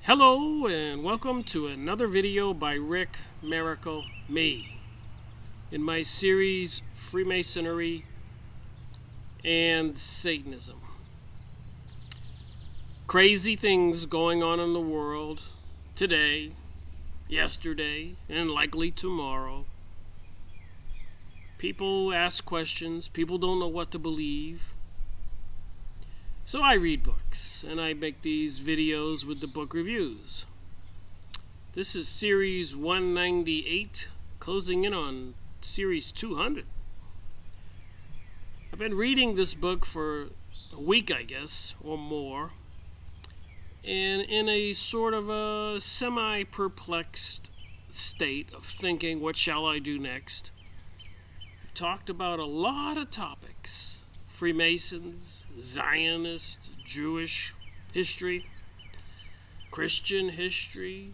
Hello and welcome to another video by Rick Miracle Me in my series Freemasonry and Satanism. Crazy things going on in the world today, yesterday, and likely tomorrow. People ask questions, people don't know what to believe. So I read books, and I make these videos with the book reviews. This is series 198, closing in on series 200. I've been reading this book for a week, I guess, or more, and in a sort of a semi-perplexed state of thinking, what shall I do next? I've talked about a lot of topics: Freemasons, Zionist, Jewish history, Christian history,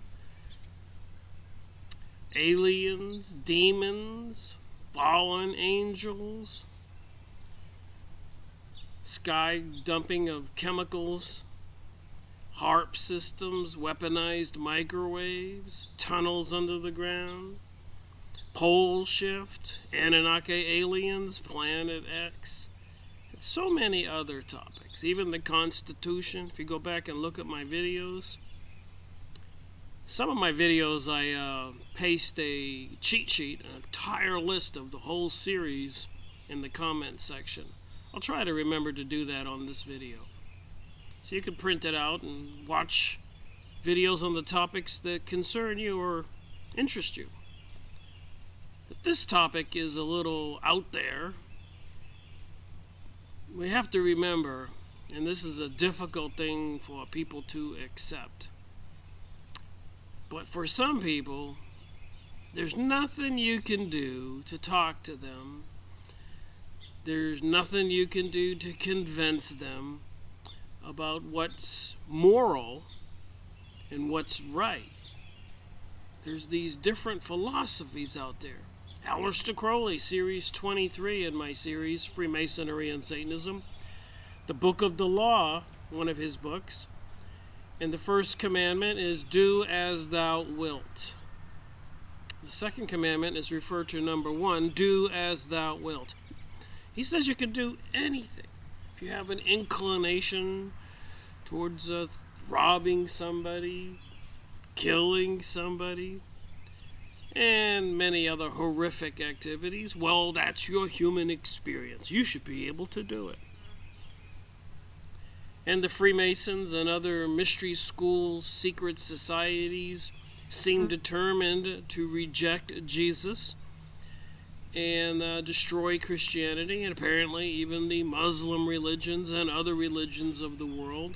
aliens, demons, fallen angels, sky dumping of chemicals, HARP systems, weaponized microwaves, tunnels under the ground, pole shift, Anunnaki aliens, Planet X. So many other topics, even the Constitution. If you go back and look at my videos, some of my videos I paste a cheat sheet, an entire list of the whole series in the comment section. I'll try to remember to do that on this video, so you can print it out and watch videos on the topics that concern you or interest you. But this topic is a little out there. We have to remember, and this is a difficult thing for people to accept, but for some people, there's nothing you can do to talk to them. There's nothing you can do to convince them about what's moral and what's right. There's these different philosophies out there. Aleister Crowley, Series 23 in my series, Freemasonry and Satanism. The Book of the Law, one of his books. And the first commandment is, do as thou wilt. The second commandment is referred to number 1, do as thou wilt. He says you can do anything. If you have an inclination towards robbing somebody, killing somebody, and many other horrific activities, well, that's your human experience. You should be able to do it. And the Freemasons and other mystery schools, secret societies seem determined to reject Jesus and destroy Christianity, and apparently even the Muslim religions and other religions of the world,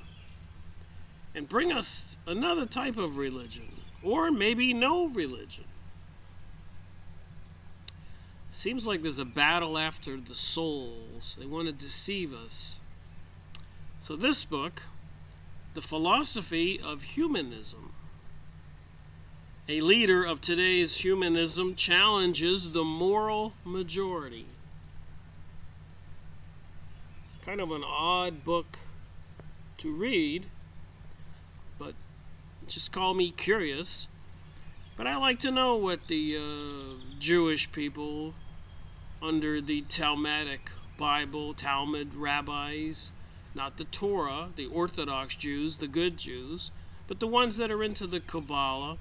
and bring us another type of religion, or maybe no religion. Seems like there's a battle after the souls. They want to deceive us. So this book, The Philosophy of Humanism, a leader of today's humanism, challenges the moral majority. Kind of an odd book to read, but just call me curious. But I like to know what the Jewish people under the Talmudic Bible, Talmud rabbis, not the Torah, the Orthodox Jews, the good Jews, but the ones that are into the Kabbalah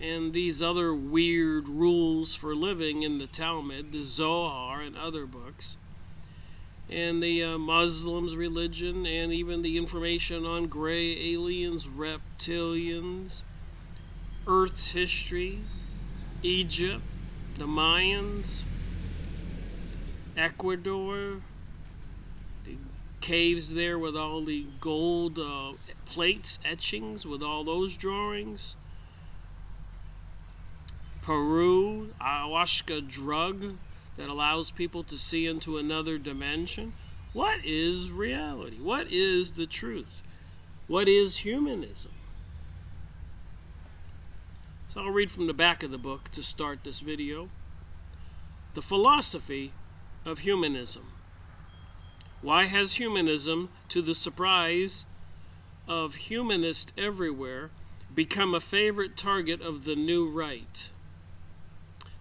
and these other weird rules for living in the Talmud, the Zohar and other books, and the Muslims' religion, and even the information on gray aliens, reptilians, Earth's history, Egypt, the Mayans, Ecuador, the caves there with all the gold plates, etchings with all those drawings, Peru, ayahuasca drug that allows people to see into another dimension. What is reality? What is the truth? What is humanism? So I'll read from the back of the book to start this video. The Philosophy of Humanism. Why has humanism, to the surprise of humanists everywhere, become a favorite target of the new right.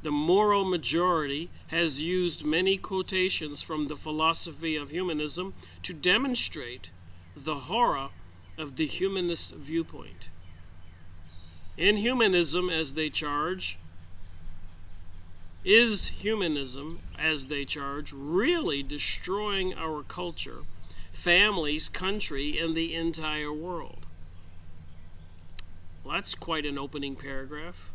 The moral majority has used many quotations from the Philosophy of Humanism to demonstrate the horror of the humanist viewpoint. In humanism, as they charge, is humanism, as they charge, really destroying our culture, families, country, and the entire world? Well, that's quite an opening paragraph.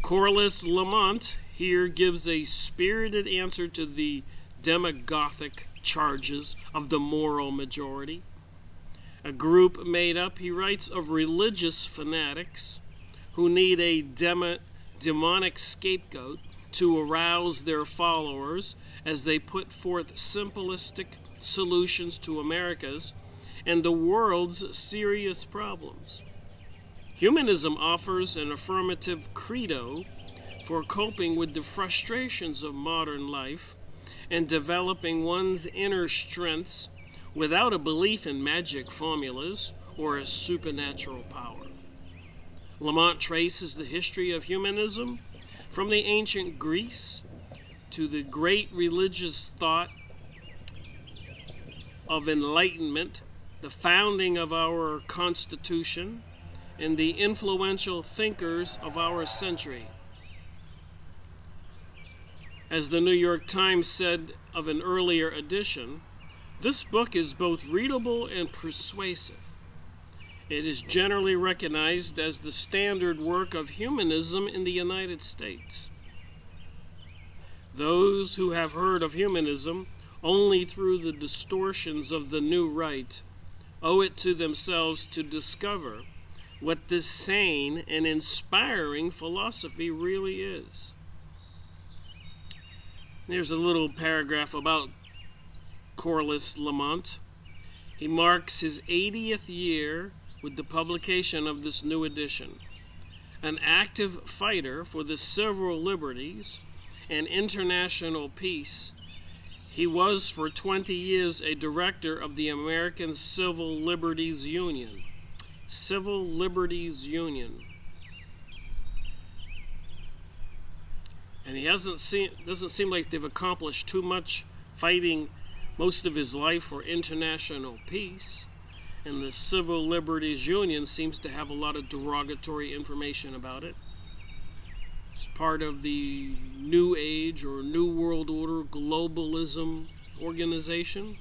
Corliss Lamont here gives a spirited answer to the demagogic charges of the moral majority. A group made up, he writes, of religious fanatics who need a demonic scapegoat to arouse their followers as they put forth simplistic solutions to America's and the world's serious problems. Humanism offers an affirmative credo for coping with the frustrations of modern life and developing one's inner strengths without a belief in magic formulas or a supernatural power. Lamont traces the history of humanism from the ancient Greece to the great religious thought of enlightenment, the founding of our Constitution, and the influential thinkers of our century. As the New York Times said of an earlier edition, this book is both readable and persuasive. It is generally recognized as the standard work of humanism in the United States. Those who have heard of humanism only through the distortions of the new right owe it to themselves to discover what this sane and inspiring philosophy really is. There's a little paragraph about Corliss Lamont. He marks his 80th year with the publication of this new edition. An active fighter for the civil liberties and international peace, he was for 20 years a director of the American Civil Liberties Union. Civil Liberties Union. And he doesn't seem like they've accomplished too much fighting most of his life for international peace. And the Civil Liberties Union seems to have a lot of derogatory information about it. It's part of the New Age or New World Order globalism organization.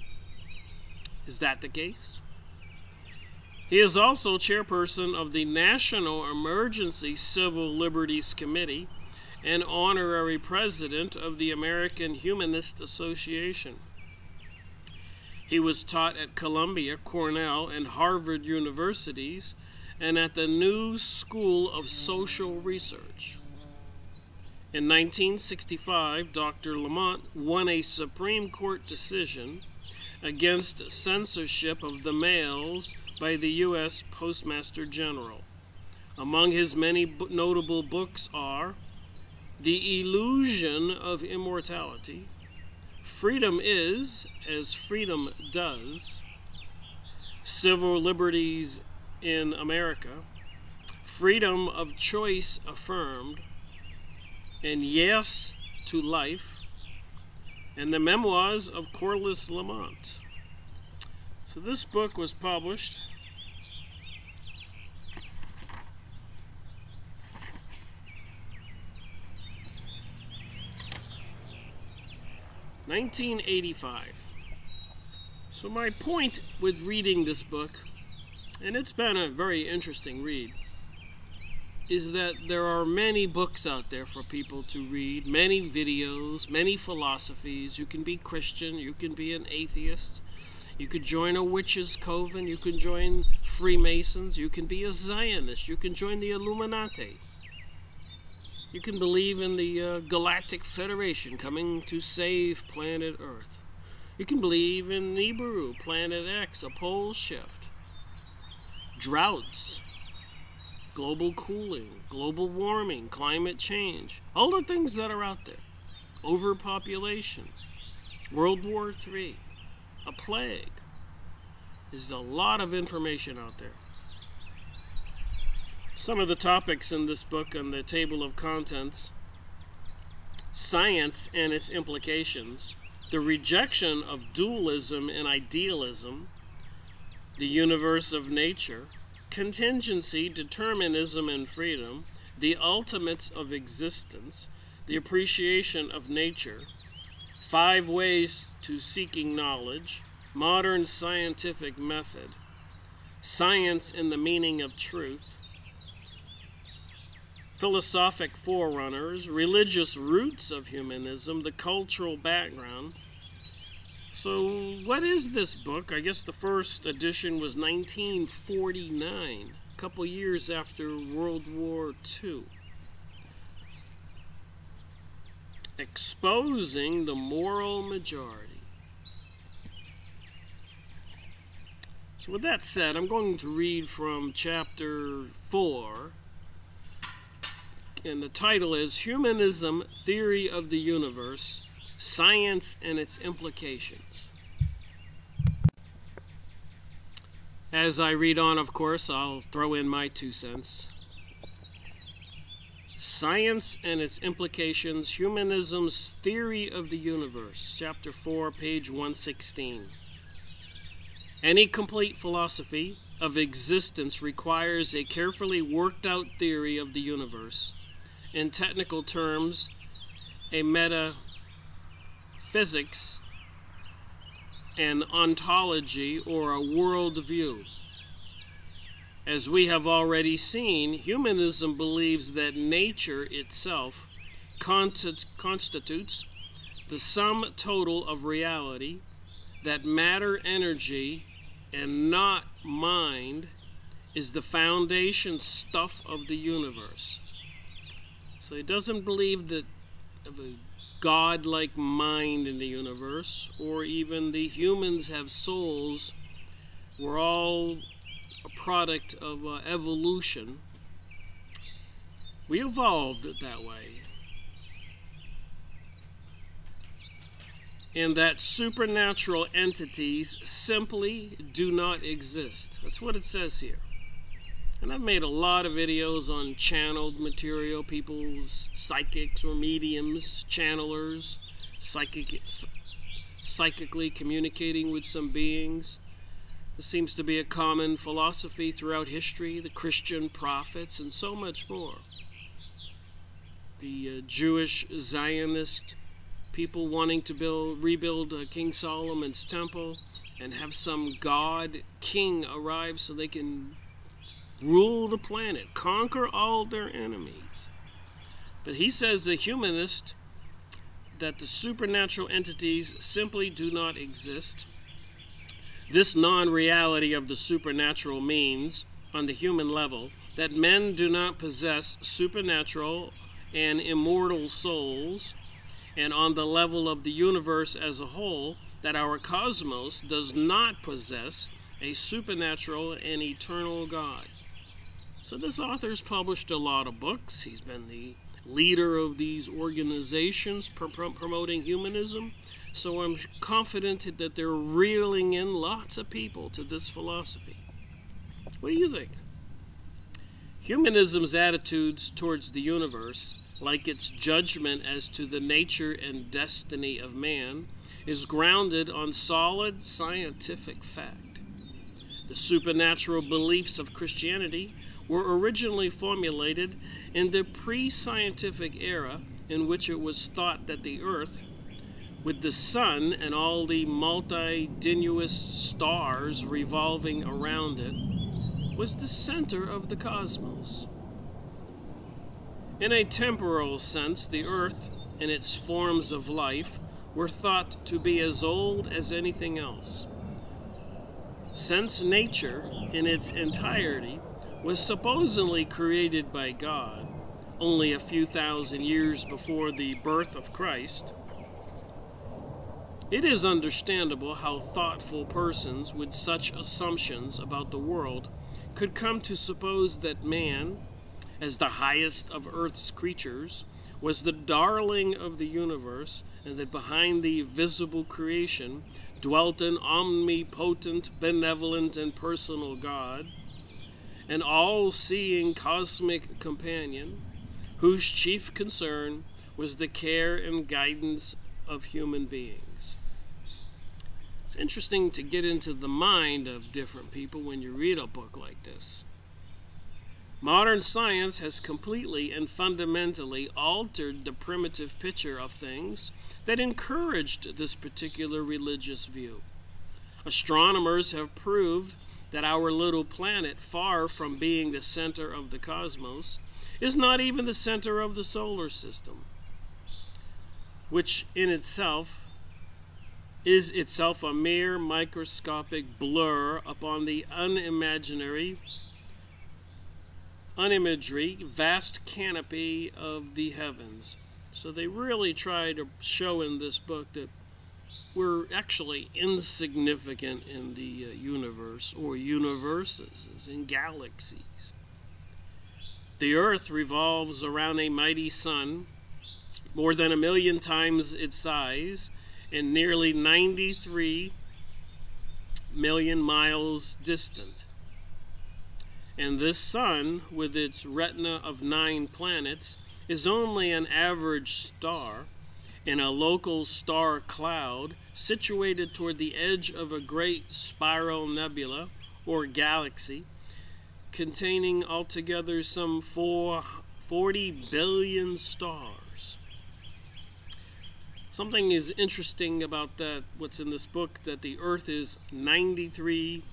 Is that the case? He is also chairperson of the National Emergency Civil Liberties Committee and honorary president of the American Humanist Association. He was taught at Columbia, Cornell, and Harvard universities and at the New School of Social Research. In 1965, Dr. Lamont won a Supreme Court decision against censorship of the mails by the U.S. Postmaster General. Among his many notable books are The Illusion of Immortality, Freedom Is as Freedom Does, Civil Liberties in America, Freedom of Choice Affirmed, and Yes to Life, and the Memoirs of Corliss Lamont. So this book was published in 1985. So my point with reading this book, and it's been a very interesting read, is that there are many books out there for people to read, many videos, many philosophies. You can be Christian, you can be an atheist, you could join a witches' coven, you can join Freemasons, you can be a Zionist, you can join the Illuminati. You can believe in the Galactic Federation coming to save planet Earth. You can believe in Nibiru, Planet X, a pole shift, droughts, global cooling, global warming, climate change, all the things that are out there. Overpopulation, World War III, a plague. There's a lot of information out there. Some of the topics in this book on the table of contents: science and its implications, the rejection of dualism and idealism, the universe of nature, contingency, determinism, and freedom, the ultimates of existence, the appreciation of nature, 5 ways to seeking knowledge, modern scientific method, science and the meaning of truth, philosophic forerunners, religious roots of humanism, the cultural background. So what is this book? I guess the first edition was 1949, a couple years after World War II. Exposing the Moral Majority. So with that said, I'm going to read from chapter 4. And the title is Humanism, Theory of the Universe, Science and its Implications. As I read on, of course, I'll throw in my 2 cents. Science and its Implications, Humanism's Theory of the Universe, Chapter 4, page 116. Any complete philosophy of existence requires a carefully worked out theory of the universe. In technical terms, a metaphysics, an ontology, or a worldview. As we have already seen, humanism believes that nature itself constitutes the sum total of reality, that matter, energy, and not mind is the foundation stuff of the universe. So he doesn't believe that of a God-like mind in the universe, or even the humans have souls. We're all a product of evolution. We evolved that way. And that supernatural entities simply do not exist. That's what it says here. And I've made a lot of videos on channeled material, people's psychics or mediums, channelers, psychically communicating with some beings. This seems to be a common philosophy throughout history, the Christian prophets, and so much more. The Jewish Zionist people wanting to rebuild King Solomon's temple and have some god king arrive so they can rule the planet, conquer all their enemies. But he says, the humanist, that the supernatural entities simply do not exist. This non-reality of the supernatural means, on the human level, that men do not possess supernatural and immortal souls, and on the level of the universe as a whole, that our cosmos does not possess a supernatural and eternal God. So this author's published a lot of books. He's been the leader of these organizations promoting humanism. So I'm confident that they're reeling in lots of people to this philosophy. What do you think? Humanism's attitudes towards the universe, like its judgment as to the nature and destiny of man, is grounded on solid scientific fact. The supernatural beliefs of Christianity were originally formulated in the pre-scientific era, in which it was thought that the earth, with the sun and all the multitudinous stars revolving around it, was the center of the cosmos. In a temporal sense, the earth and its forms of life were thought to be as old as anything else. Since nature in its entirety was supposedly created by God only a few thousand years before the birth of Christ, it is understandable how thoughtful persons with such assumptions about the world could come to suppose that man, as the highest of Earth's creatures, was the darling of the universe, and that behind the visible creation dwelt an omnipotent, benevolent, and personal God, an all-seeing cosmic companion whose chief concern was the care and guidance of human beings. It's interesting to get into the mind of different people when you read a book like this. Modern science has completely and fundamentally altered the primitive picture of things that encouraged this particular religious view. Astronomers have proved that our little planet, far from being the center of the cosmos, is not even the center of the solar system, which in itself is itself a mere microscopic blur upon the unimaginary vast canopy of the heavens. So they really try to show in this book that we're actually insignificant in the universe, or universes, in galaxies. The Earth revolves around a mighty sun, more than 1 million times its size, and nearly 93 million miles distant. And this sun, with its retina of 9 planets, is only an average star in a local star cloud situated toward the edge of a great spiral nebula or galaxy containing altogether some 40 billion stars. Something is interesting about that, what's in this book, that the Earth is 93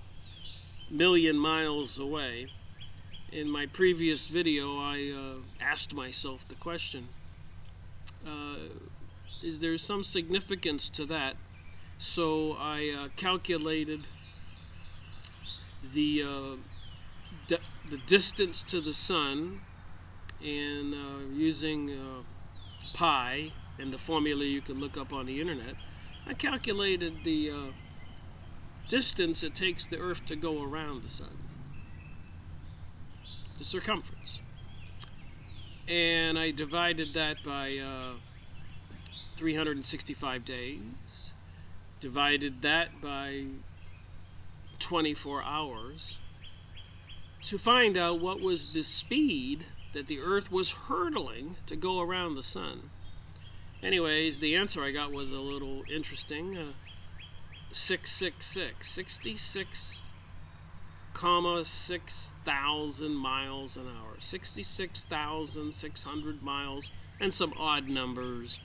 million miles away. In my previous video, I asked myself the question, is there some significance to that? So I calculated the distance to the sun, and using pi and the formula you can look up on the internet, I calculated the distance it takes the Earth to go around the sun, the circumference, and I divided that by 365 days, divided that by 24 hours, to find out what was the speed that the Earth was hurtling to go around the sun. Anyways, the answer I got was a little interesting. 66,600 miles an hour. 66,600 miles and some odd numbers,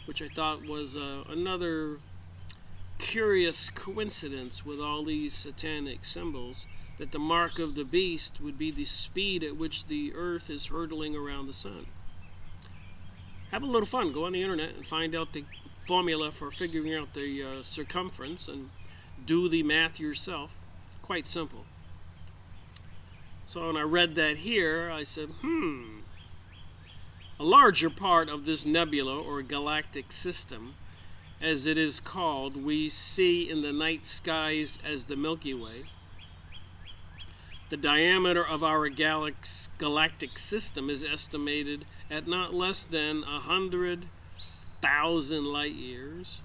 which I thought was another curious coincidence with all these satanic symbols, that the mark of the beast would be the speed at which the Earth is hurtling around the sun. Have a little fun. Go on the internet and find out the formula for figuring out the circumference and do the math yourself. Quite simple. So when I read that here, I said, a larger part of this nebula or galactic system, as it is called, we see in the night skies as the Milky Way. The diameter of our galactic system is estimated at not less than 100,000 light years.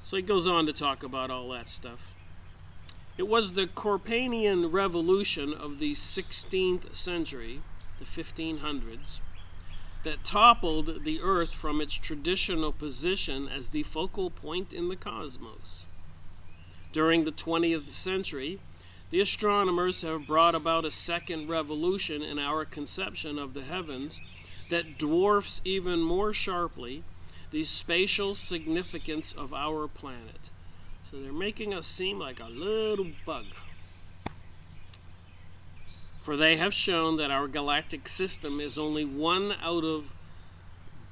So he goes on to talk about all that stuff. It was the Copernican revolution of the 16th century, the 1500s, that toppled the Earth from its traditional position as the focal point in the cosmos. During the 20th century, the astronomers have brought about a second revolution in our conception of the heavens that dwarfs even more sharply the spatial significance of our planet. So they're making us seem like a little bug. For they have shown that our galactic system is only one out of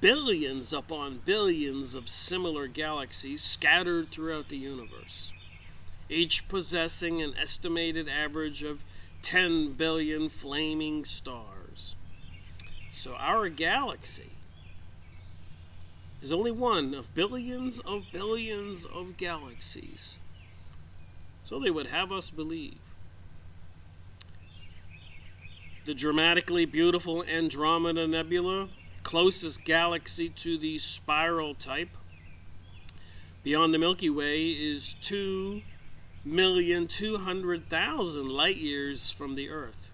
billions upon billions of similar galaxies scattered throughout the universe, each possessing an estimated average of 10 billion flaming stars. So our galaxy is only one of billions of galaxies. So they would have us believe. The dramatically beautiful Andromeda Nebula, closest galaxy to the spiral type, beyond the Milky Way, is 2,200,000 light years from the Earth.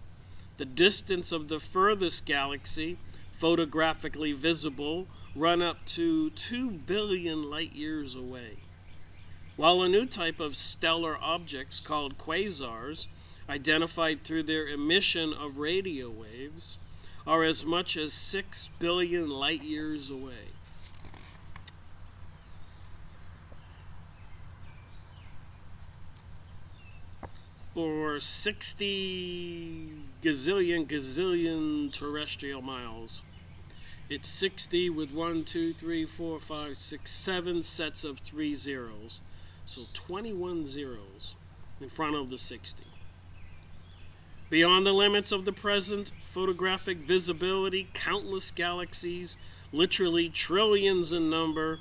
The distance of the furthest galaxy, photographically visible, run up to 2 billion light years away, while a new type of stellar objects called quasars, identified through their emission of radio waves, are as much as 6 billion light years away. Or 60 gazillion terrestrial miles. It's 60 with 1, 2, 3, 4, 5, 6, 7 sets of 3 zeros. So 21 zeros in front of the 60. Beyond the limits of the present photographic visibility, countless galaxies, literally trillions in number,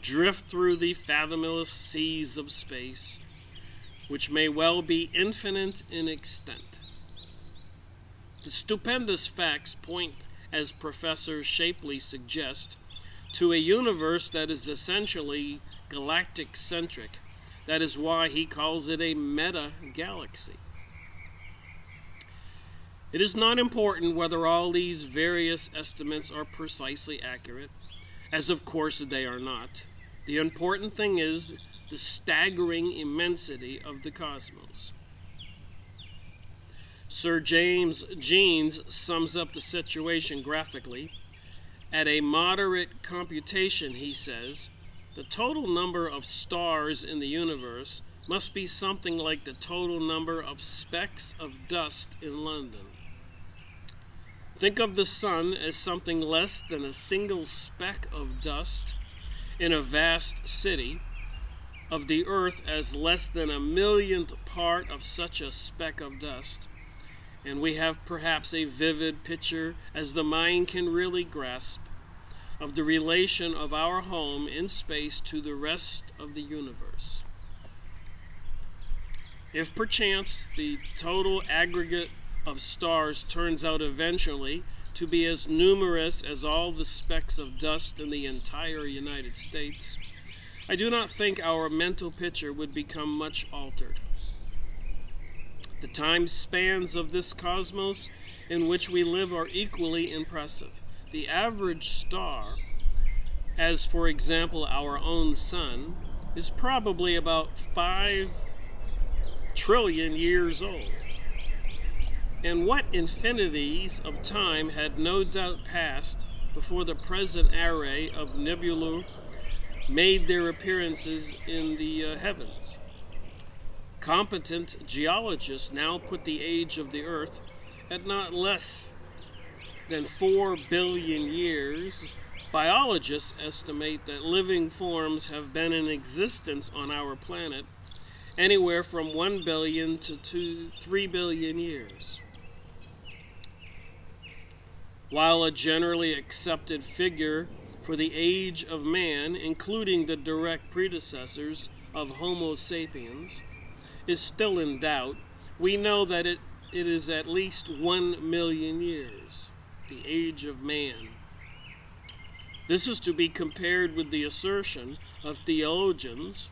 drift through the fathomless seas of space, which may well be infinite in extent. The stupendous facts point, as Professor Shapley suggests, to a universe that is essentially galactic-centric. That is why he calls it a meta-galaxy. It is not important whether all these various estimates are precisely accurate, as of course they are not. The important thing is the staggering immensity of the cosmos. Sir James Jeans sums up the situation graphically. At a moderate computation, he says, the total number of stars in the universe must be something like the total number of specks of dust in London. Think of the sun as something less than a single speck of dust in a vast city, of the earth as less than a millionth part of such a speck of dust, and we have perhaps a vivid picture, as the mind can really grasp, of the relation of our home in space to the rest of the universe. If perchance the total aggregate of stars turns out eventually to be as numerous as all the specks of dust in the entire United States, I do not think our mental picture would become much altered. The time spans of this cosmos in which we live are equally impressive. The average star, as for example our own sun, is probably about 5 trillion years old. And what infinities of time had no doubt passed before the present array of nebulae made their appearances in the heavens. Competent geologists now put the age of the earth at not less than 4 billion years. Biologists estimate that living forms have been in existence on our planet anywhere from 1 billion to 3 billion years. While a generally accepted figure for the age of man, including the direct predecessors of Homo sapiens, is still in doubt, we know that it is at least 1 million years, the age of man. This is to be compared with the assertion of theologians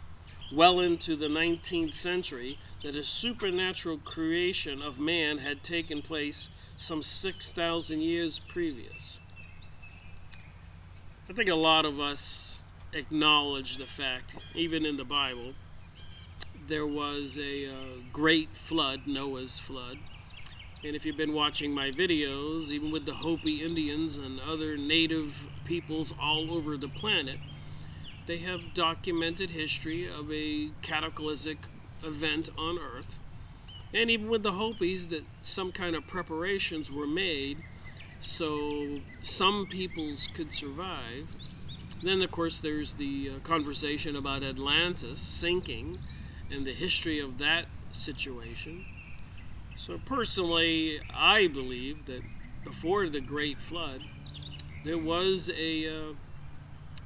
well into the 19th century that a supernatural creation of man had taken place some 6,000 years previous. I think a lot of us acknowledge the fact, even in the Bible, there was a great flood, Noah's flood. And if you've been watching my videos, even with the Hopi Indians and other native peoples all over the planet, they have documented history of a cataclysmic event on Earth. And even with the Hopis, that some kind of preparations were made so some peoples could survive. Then, of course, there's the conversation about Atlantis sinking and the history of that situation. So personally, I believe that before the Great Flood, there was a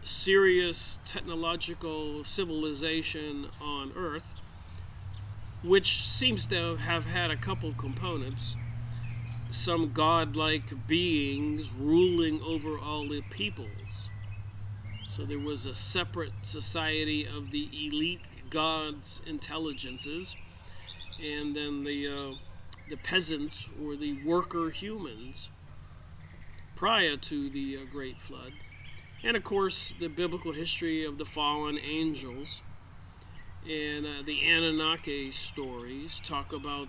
serious technological civilization on Earth, which seems to have had a couple components. Some godlike beings ruling over all the peoples. So there was a separate society of the elite gods' intelligences, and then the the peasants or the worker humans prior to the Great Flood. And of course, the biblical history of the fallen angels and the Anunnaki stories talk about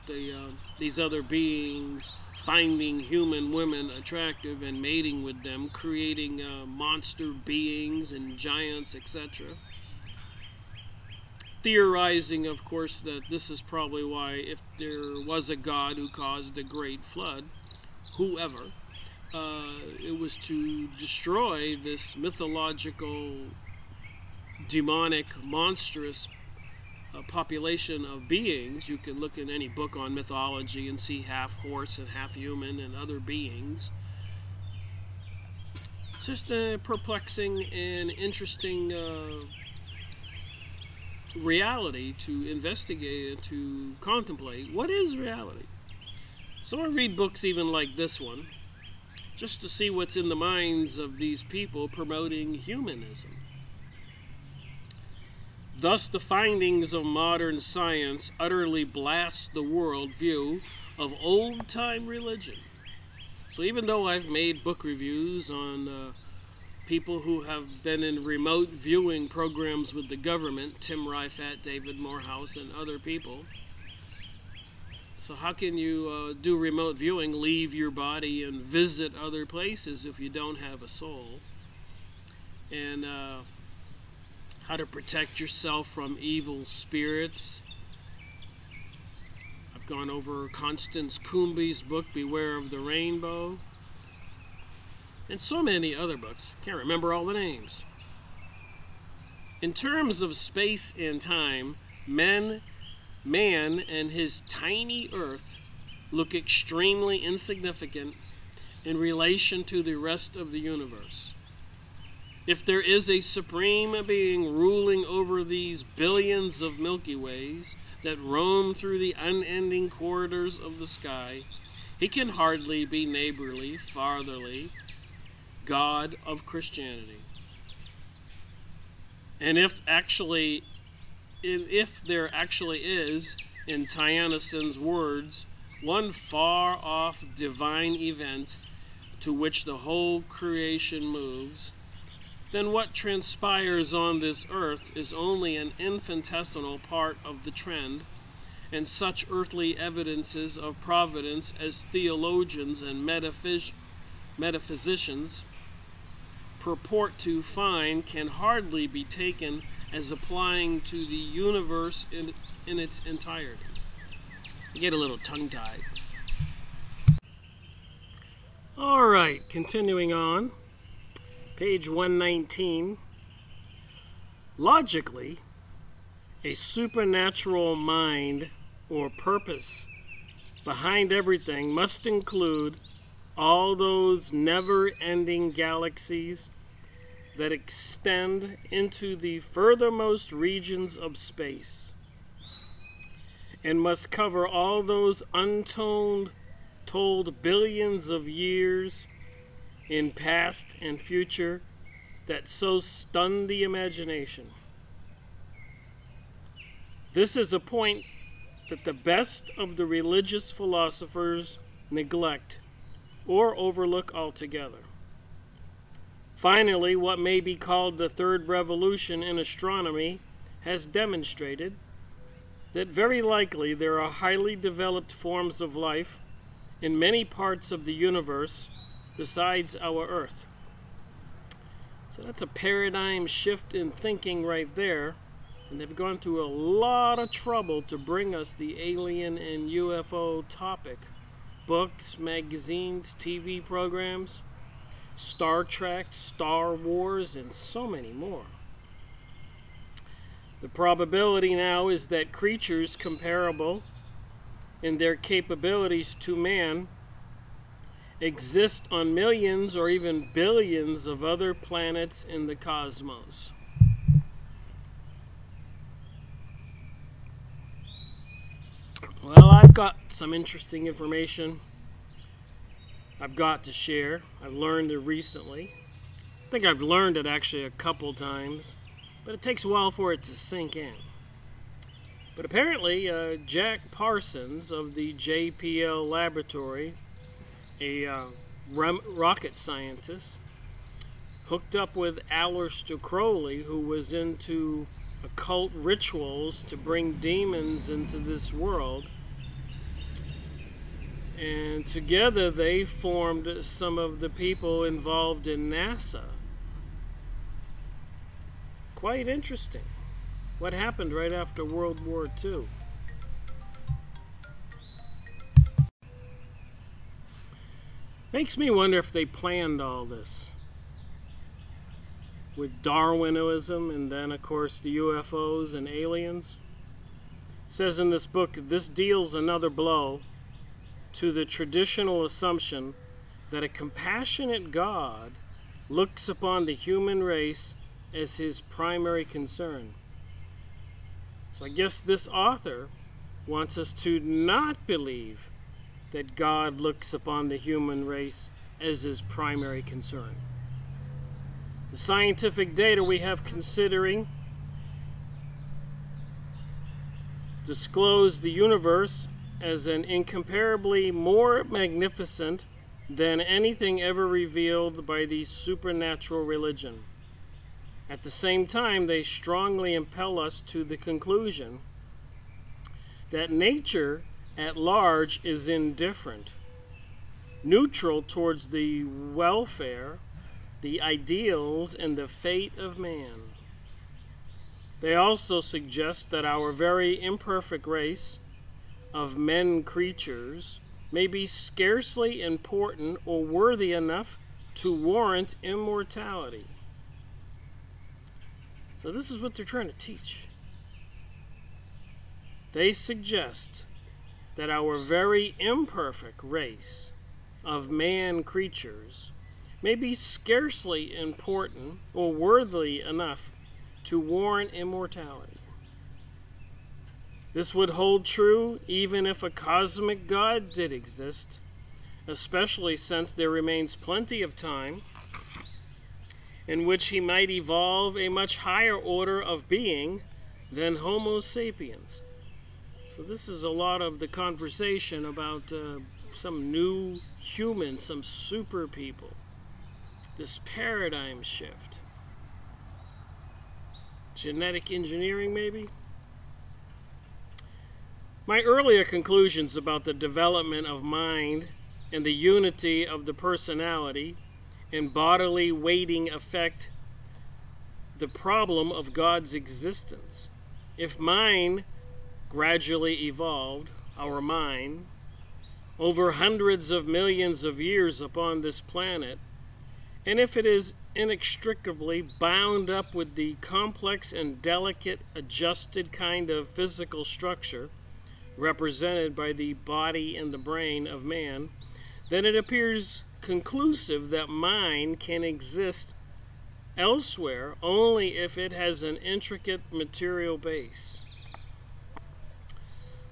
these other beings finding human women attractive and mating with them, creating monster beings and giants, etc. Theorizing, of course, that this is probably why, if there was a God who caused the Great Flood, whoever, it was to destroy this mythological, demonic, monstrous population of beings. You can look in any book on mythology and see half horse and half human and other beings. It's just a perplexing and interesting reality to investigate and to contemplate. What is reality? So I read books even like this one, just to see what's in the minds of these people promoting humanism. Thus, the findings of modern science utterly blast the worldview of old-time religion. So even though I've made book reviews on people who have been in remote viewing programs with the government, Tim Rifat, David Morehouse, and other people, so how can you do remote viewing, leave your body, and visit other places if you don't have a soul? And how to protect yourself from evil spirits. I've gone over Constance Coombe's book, Beware of the Rainbow, and so many other books. Can't remember all the names. In terms of space and time, man and his tiny earth look extremely insignificant in relation to the rest of the universe. If there is a supreme being ruling over these billions of Milky Ways that roam through the unending corridors of the sky, he can hardly be neighborly, fatherly, God of Christianity. And if there actually is, in Tyannison's words, one far-off divine event to which the whole creation moves, then what transpires on this earth is only an infinitesimal part of the trend, and such earthly evidences of providence as theologians and metaphysicians purport to find can hardly be taken as applying to the universe in its entirety. You get a little tongue-tied. All right, continuing on. Page 119. Logically, a supernatural mind or purpose behind everything must include all those never-ending galaxies that extend into the furthermost regions of space, and must cover all those untold billions of years in past and future that so stun the imagination. This is a point that the best of the religious philosophers neglect or overlook altogether. Finally, what may be called the third revolution in astronomy has demonstrated that very likely there are highly developed forms of life in many parts of the universe besides our Earth. So that's a paradigm shift in thinking right there, and they've gone through a lot of trouble to bring us the alien and UFO topic. Books, magazines, TV programs, Star Trek, Star Wars, and so many more. The probability now is that creatures comparable in their capabilities to man exist on millions or even billions of other planets in the cosmos. Well, I've got some interesting information I've got to share. I've learned it recently. I think I've learned it actually a couple times, but it takes a while for it to sink in. But apparently, Jack Parsons of the JPL Laboratory, a rocket scientist, hooked up with Aleister Crowley, who was into occult rituals to bring demons into this world. And together they formed some of the people involved in NASA. Quite interesting. What happened right after World War II? Makes me wonder if they planned all this. With Darwinism and then, of course, the UFOs and aliens. It says in this book, this deals another blow to the traditional assumption that a compassionate God looks upon the human race as his primary concern. So I guess this author wants us to not believe that God looks upon the human race as his primary concern. The scientific data we have considering disclose the universe as an incomparably more magnificent than anything ever revealed by the supernatural religion. At the same time, they strongly impel us to the conclusion that nature at large is indifferent, neutral towards the welfare, the ideals, and the fate of man. They also suggest that our very imperfect race of men creatures may be scarcely important or worthy enough to warrant immortality. So this is what they're trying to teach. They suggest that our very imperfect race of man creatures may be scarcely important or worthy enough to warrant immortality. This would hold true even if a cosmic God did exist, especially since there remains plenty of time in which he might evolve a much higher order of being than Homo sapiens. So this is a lot of the conversation about some new humans, some super people, this paradigm shift. Genetic engineering, maybe? My earlier conclusions about the development of mind and the unity of the personality and bodily weighting affect the problem of God's existence. If mind gradually evolved, our mind, over hundreds of millions of years upon this planet, and if it is inextricably bound up with the complex and delicate adjusted kind of physical structure represented by the body and the brain of man, then it appears conclusive that mind can exist elsewhere only if it has an intricate material base.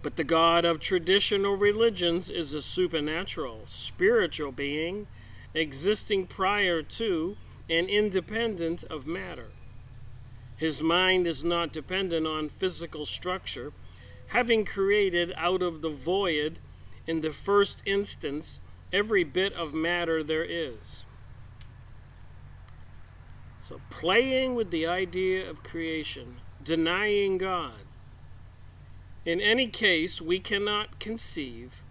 But the God of traditional religions is a supernatural, spiritual being existing prior to and independent of matter. His mind is not dependent on physical structure, having created out of the void in the first instance every bit of matter there is. So playing with the idea of creation, denying God. In any case, we cannot conceive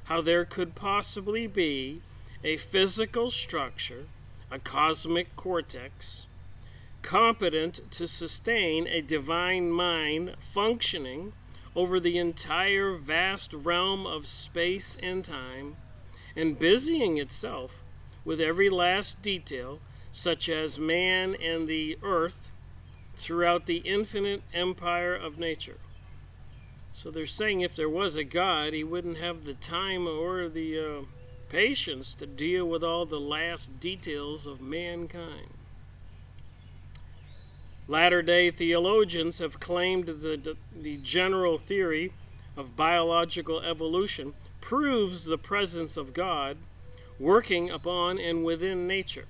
how there could possibly be a physical structure, a cosmic cortex, competent to sustain a divine mind functioning over the entire vast realm of space and time, and busying itself with every last detail, such as man and the earth, throughout the infinite empire of nature. So they're saying if there was a God, he wouldn't have the time or the patience to deal with all the last details of mankind. Latter-day theologians have claimed that the general theory of biological evolution proves the presence of God working upon and within nature.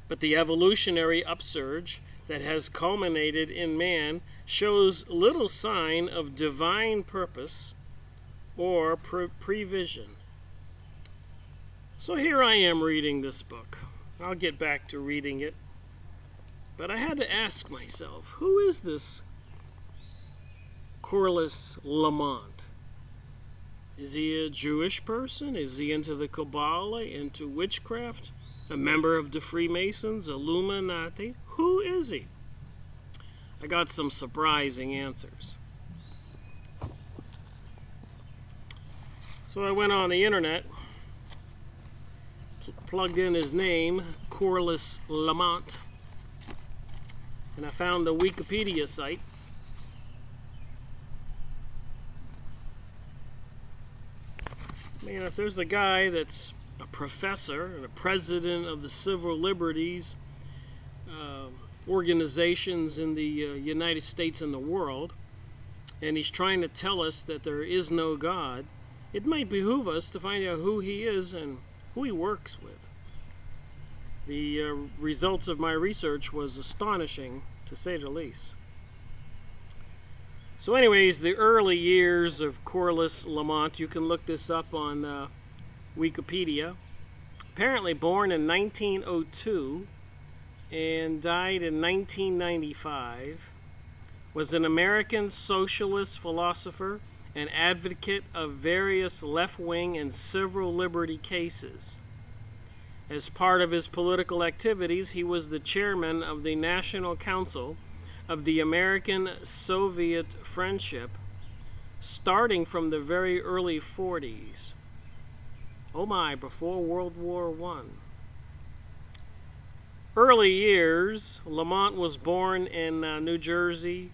But the evolutionary upsurge that has culminated in man shows little sign of divine purpose or prevision. So here I am reading this book. I'll get back to reading it. But I had to ask myself, who is this Corliss Lamont? Is he a Jewish person? Is he into the Kabbalah, into witchcraft? A member of the Freemasons, Illuminati? Who is he? I got some surprising answers. So I went on the internet, plugged in his name, Corliss Lamont, and I found the Wikipedia site. Man, if there's a guy that's a professor and a president of the civil liberties organizations in the United States and the world, and he's trying to tell us that there is no God, it might behoove us to find out who he is and who he works with. The results of my research was astonishing, to say the least. So anyways, the early years of Corliss Lamont, you can look this up on Wikipedia. Apparently born in 1902 and died in 1995, was an American socialist philosopher and advocate of various left-wing and civil liberty cases. As part of his political activities, he was the chairman of the National Council of the American-Soviet Friendship, starting from the very early 40s. Oh my, before World War I. Early years, Lamont was born in New Jersey.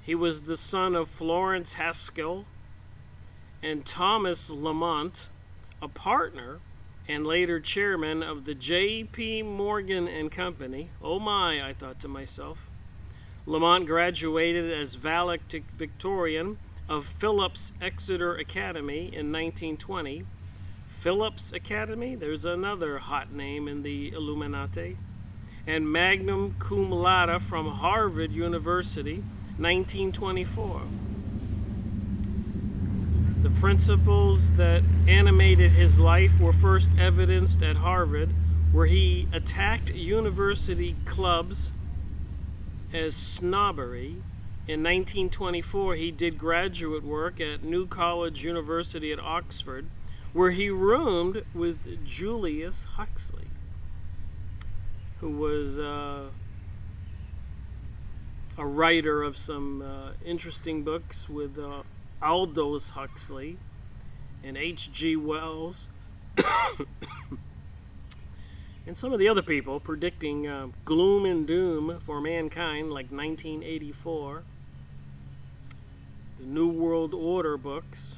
He was the son of Florence Haskell and Thomas Lamont, a partner and later chairman of the J.P. Morgan and Company. Oh my, I thought to myself. Lamont graduated as valedictorian of Phillips Exeter Academy in 1920. Phillips Academy, there's another hot name in the Illuminati. And magnum cum laude from Harvard University, 1924. The principles that animated his life were first evidenced at Harvard, where he attacked university clubs as snobbery. In 1924, he did graduate work at New College University at Oxford, where he roomed with Julius Huxley, who was a writer of some interesting books with Aldous Huxley and H.G. Wells and some of the other people predicting gloom and doom for mankind, like 1984, the New World Order books.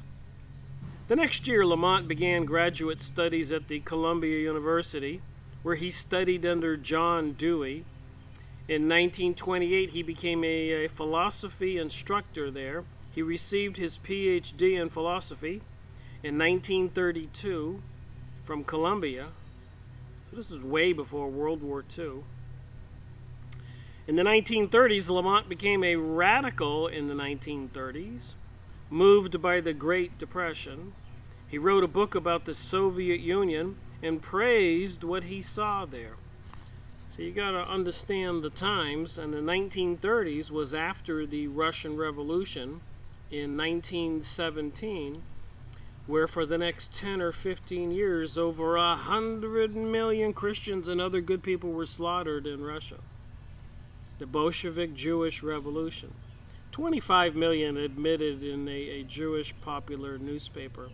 The next year, Lamont began graduate studies at the Columbia University, where he studied under John Dewey. In 1928, he became a philosophy instructor there. He received his Ph.D. in philosophy in 1932 from Columbia. So this is way before World War II. In the 1930s, Lamont became a radical in the 1930s, moved by the Great Depression. He wrote a book about the Soviet Union and praised what he saw there. So you got to understand the times, and the 1930s was after the Russian Revolution in 1917, where for the next 10 or 15 years, over 100 million Christians and other good people were slaughtered in Russia. The Bolshevik Jewish Revolution. 25 million admitted in a Jewish popular newspaper.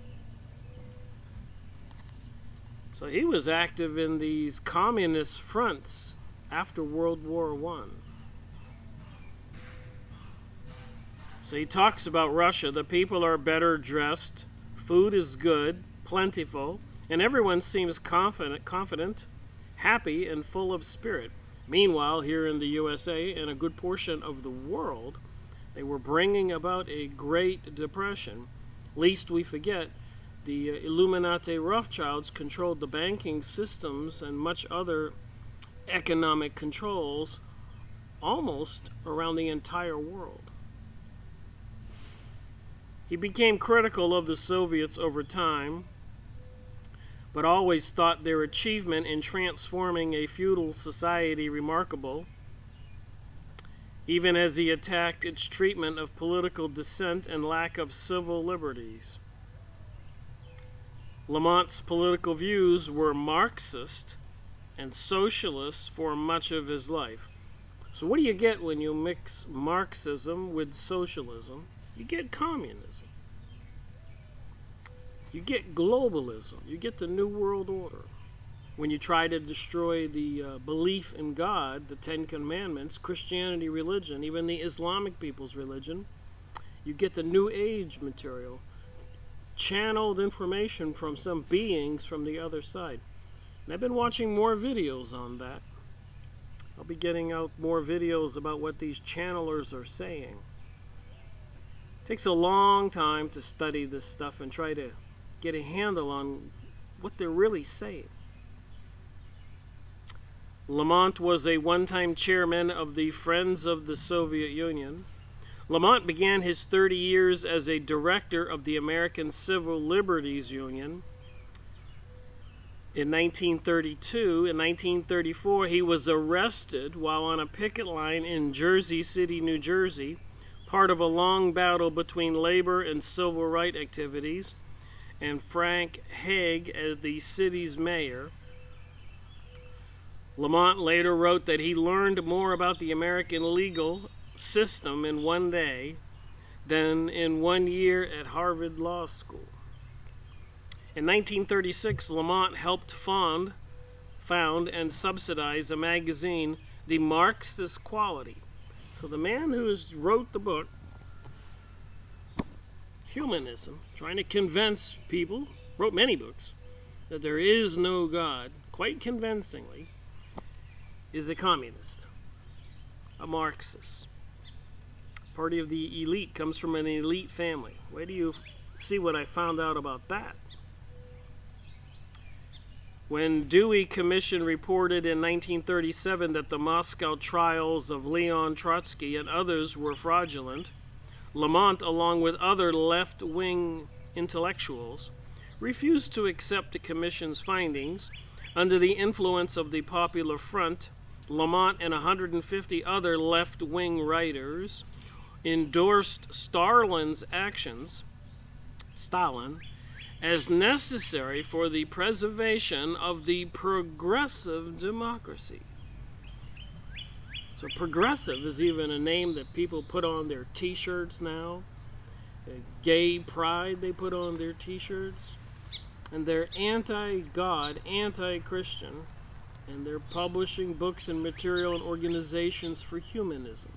So he was active in these communist fronts after World War I. So he talks about Russia. The people are better dressed, food is good, plentiful, and everyone seems confident, happy, and full of spirit. Meanwhile, here in the USA and a good portion of the world, they were bringing about a Great Depression. Lest we forget, the Illuminati Rothschilds controlled the banking systems and much other economic controls almost around the entire world. He became critical of the Soviets over time, but always thought their achievement in transforming a feudal society remarkable, even as he attacked its treatment of political dissent and lack of civil liberties. Lamont's political views were Marxist and socialist for much of his life. So what do you get when you mix Marxism with socialism? You get communism. You get globalism. You get the New World Order. When you try to destroy the belief in God, the Ten Commandments, Christianity, religion, even the Islamic people's religion, you get the New Age material, channeled information from some beings from the other side. And I've been watching more videos on that. I'll be getting out more videos about what these channelers are saying. It takes a long time to study this stuff and try to get a handle on what they're really saying. Lamont was a one-time chairman of the Friends of the Soviet Union. Lamont began his 30 years as a director of the American Civil Liberties Union. In 1932, in 1934, he was arrested while on a picket line in Jersey City, New Jersey, part of a long battle between labor and civil rights activities, and Frank Hague as the city's mayor. Lamont later wrote that he learned more about the American legal system in one day than in 1 year at Harvard Law School. In 1936, Lamont helped found and subsidize a magazine, The Marxist Quality. So the man who wrote the book, Humanism, trying to convince people, wrote many books, that there is no God, quite convincingly, is a communist, a Marxist. Party of the elite, comes from an elite family. Wait till you see what I found out about that. When Dewey Commission reported in 1937 that the Moscow trials of Leon Trotsky and others were fraudulent, Lamont, along with other left-wing intellectuals, refused to accept the Commission's findings. Under the influence of the Popular Front, Lamont and 150 other left-wing writers endorsed Stalin's actions, as necessary for the preservation of the progressive democracy. So progressive is even a name that people put on their t-shirts now. Gay pride they put on their t-shirts. And they're anti-God, anti-Christian, and they're publishing books and material and organizations for humanism.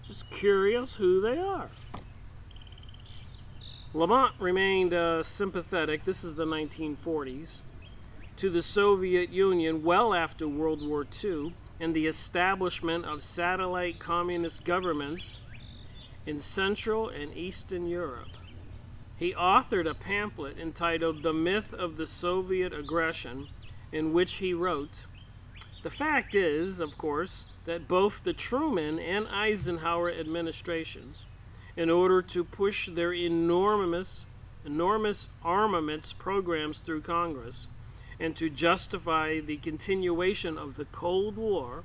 Just curious who they are. Lamont remained sympathetic, this is the 1940s, to the Soviet Union well after World War II and the establishment of satellite communist governments in Central and Eastern Europe. He authored a pamphlet entitled The Myth of the Soviet Aggression, in which he wrote, "The fact is, of course, that both the Truman and Eisenhower administrations, in order to push their enormous armaments programs through Congress and to justify the continuation of the Cold War,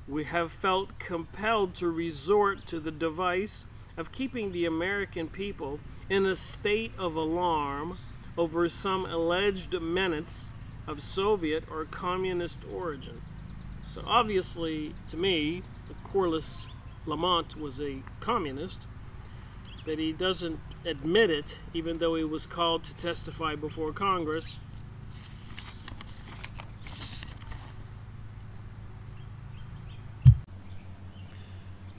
we have felt compelled to resort to the device of keeping the American people in a state of alarm over some alleged menace of Soviet or communist origin." So obviously, to me, Corliss Lamont was a communist, but he doesn't admit it, even though he was called to testify before Congress.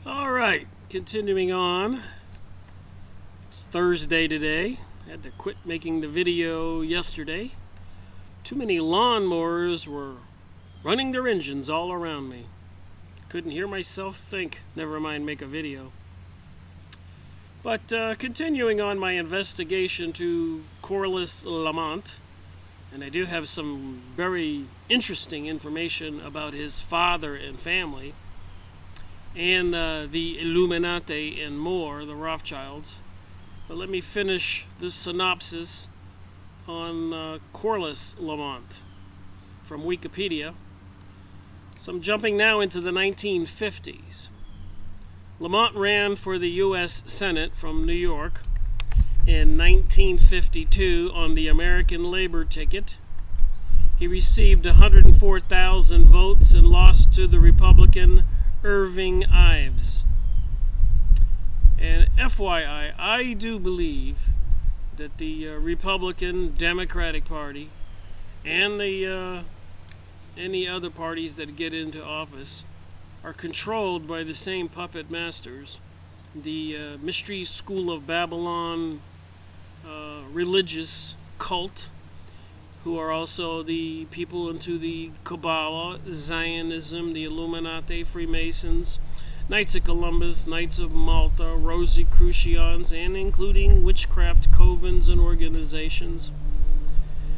All right, continuing on. It's Thursday today. I had to quit making the video yesterday. Too many lawnmowers were running their engines all around me. Couldn't hear myself think, never mind make a video. But continuing on my investigation to Corliss Lamont, And I do have some very interesting information about his father and family, and the Illuminati and more, the Rothschilds. But let me finish this synopsis on Corliss Lamont from Wikipedia. So I'm jumping now into the 1950s. Lamont ran for the U.S. Senate from New York in 1952 on the American Labor ticket. He received 104,000 votes and lost to the Republican Irving Ives. And FYI, I do believe that the Republican Democratic Party and the any other parties that get into office are controlled by the same puppet masters, the Mystery School of Babylon religious cult, who are also the people into the Kabbalah, Zionism, the Illuminati, Freemasons, Knights of Columbus, Knights of Malta, Rosicrucians, and including witchcraft covens and organizations.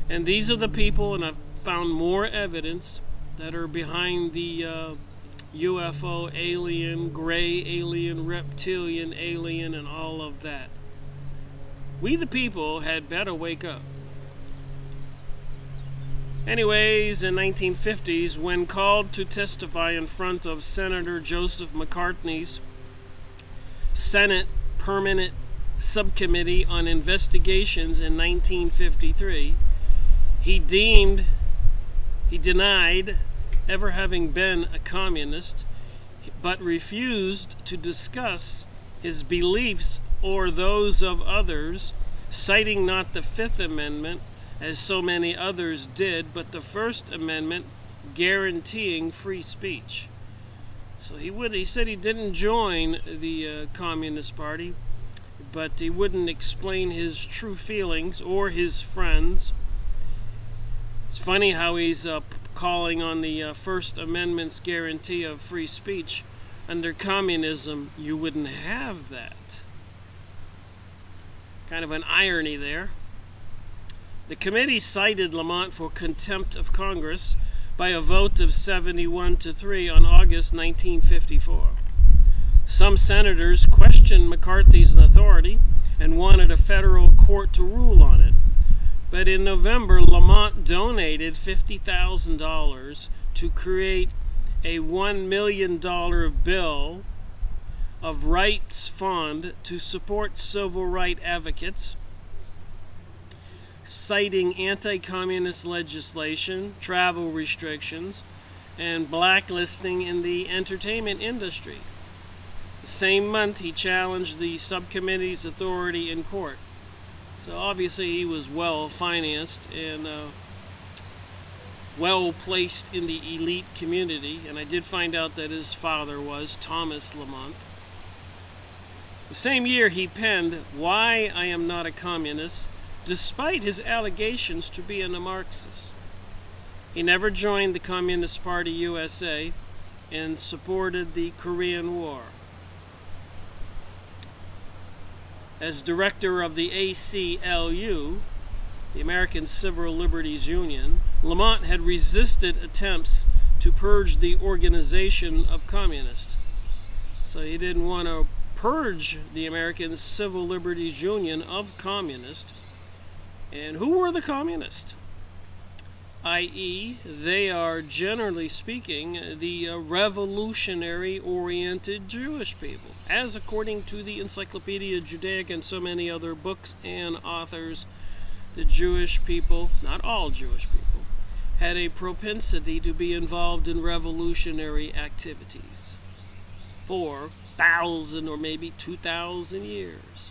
And these are the people, and I've found more evidence, that are behind the UFO, alien, gray alien, reptilian alien, and all of that. We the people had better wake up. Anyways, in 1950s, when called to testify in front of Senator Joseph McCarthy's Senate Permanent Subcommittee on Investigations in 1953, he denied ever having been a communist, but refused to discuss his beliefs or those of others, citing not the Fifth Amendment, as so many others did, but the First Amendment guaranteeing free speech. So he said he didn't join the Communist Party, but he wouldn't explain his true feelings or his friends. It's funny how he's calling on the First Amendment's guarantee of free speech. Under communism, you wouldn't have that. Kind of an irony there. The committee cited Lamont for contempt of Congress by a vote of 71-3 on August 1954. Some senators questioned McCarthy's authority and wanted a federal court to rule on it. But in November, Lamont donated $50,000 to create a $1 million bill of rights fund to support civil rights advocates, citing anti-communist legislation, travel restrictions, and blacklisting in the entertainment industry. The same month, he challenged the subcommittee's authority in court. So obviously he was well-financed and well-placed in the elite community, and I did find out that his father was Thomas Lamont. The same year he penned Why I Am Not a Communist, despite his allegations to be a Marxist. He never joined the Communist Party USA and supported the Korean War. As director of the ACLU, the American Civil Liberties Union, Lamont had resisted attempts to purge the organization of communists. So he didn't want to purge the American Civil Liberties Union of communists. And who were the communists? I.e., they are, generally speaking, the revolutionary-oriented Jewish people, as according to the Encyclopedia Judaica and so many other books and authors. The Jewish people, not all Jewish people, had a propensity to be involved in revolutionary activities for 1,000 or maybe 2,000 years.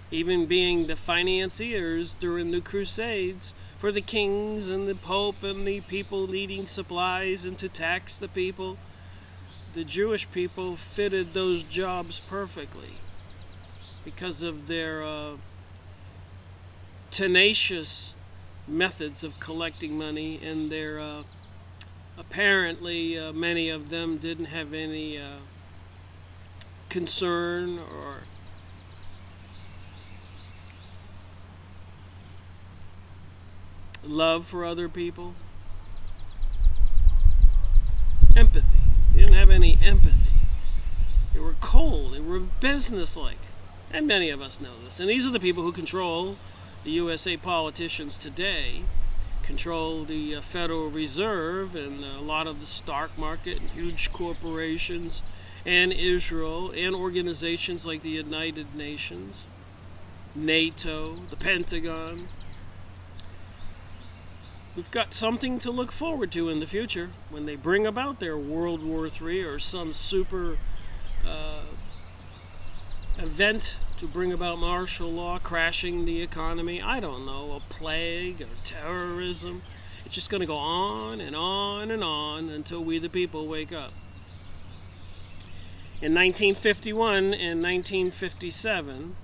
Even being the financiers during the Crusades for the kings and the Pope and the people needing supplies and to tax the people. The Jewish people fitted those jobs perfectly because of their tenacious methods of collecting money, and their apparently many of them didn't have any concern or love for other people, empathy. They didn't have any empathy. They were cold. They were businesslike. And many of us know this. And these are the people who control the USA politicians today, control the Federal Reserve and a lot of the stock market and huge corporations and Israel and organizations like the United Nations, NATO, the Pentagon. We've got something to look forward to in the future when they bring about their World War III or some super event to bring about martial law, crashing the economy. I don't know, a plague or terrorism. It's just going to go on and on and on until we the people wake up. In 1951 and 1957,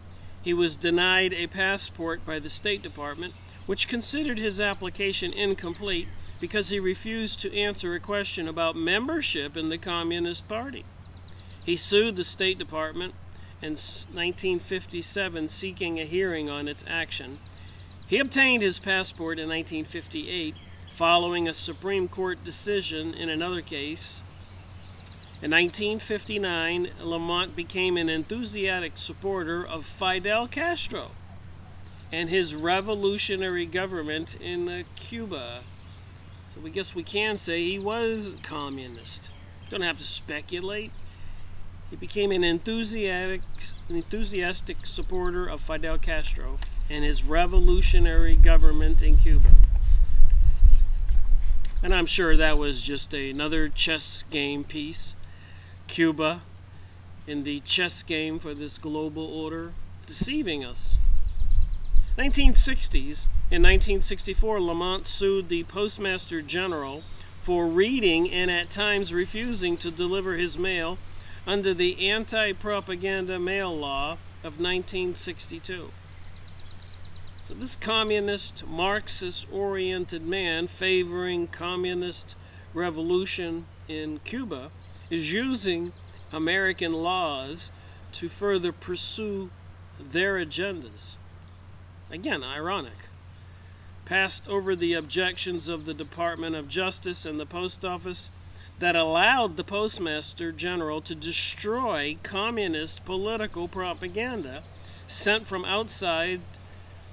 he was denied a passport by the State Department, which considered his application incomplete because he refused to answer a question about membership in the Communist Party. He sued the State Department in 1957, seeking a hearing on its action. He obtained his passport in 1958, following a Supreme Court decision in another case. In 1959, Lamont became an enthusiastic supporter of Fidel Castro and his revolutionary government in Cuba. So we guess we can say he was communist. Don't have to speculate. He became an enthusiastic supporter of Fidel Castro and his revolutionary government in Cuba. And I'm sure that was just another chess game piece. Cuba in the chess game for this global order, deceiving us. 1960s. In 1964, Lamont sued the Postmaster General for reading and at times refusing to deliver his mail under the Anti-Propaganda Mail Law of 1962. So this communist, Marxist-oriented man favoring communist revolution in Cuba is using American laws to further pursue their agendas. Again, ironic. Passed over the objections of the Department of Justice and the Post Office that allowed the Postmaster General to destroy communist political propaganda sent from outside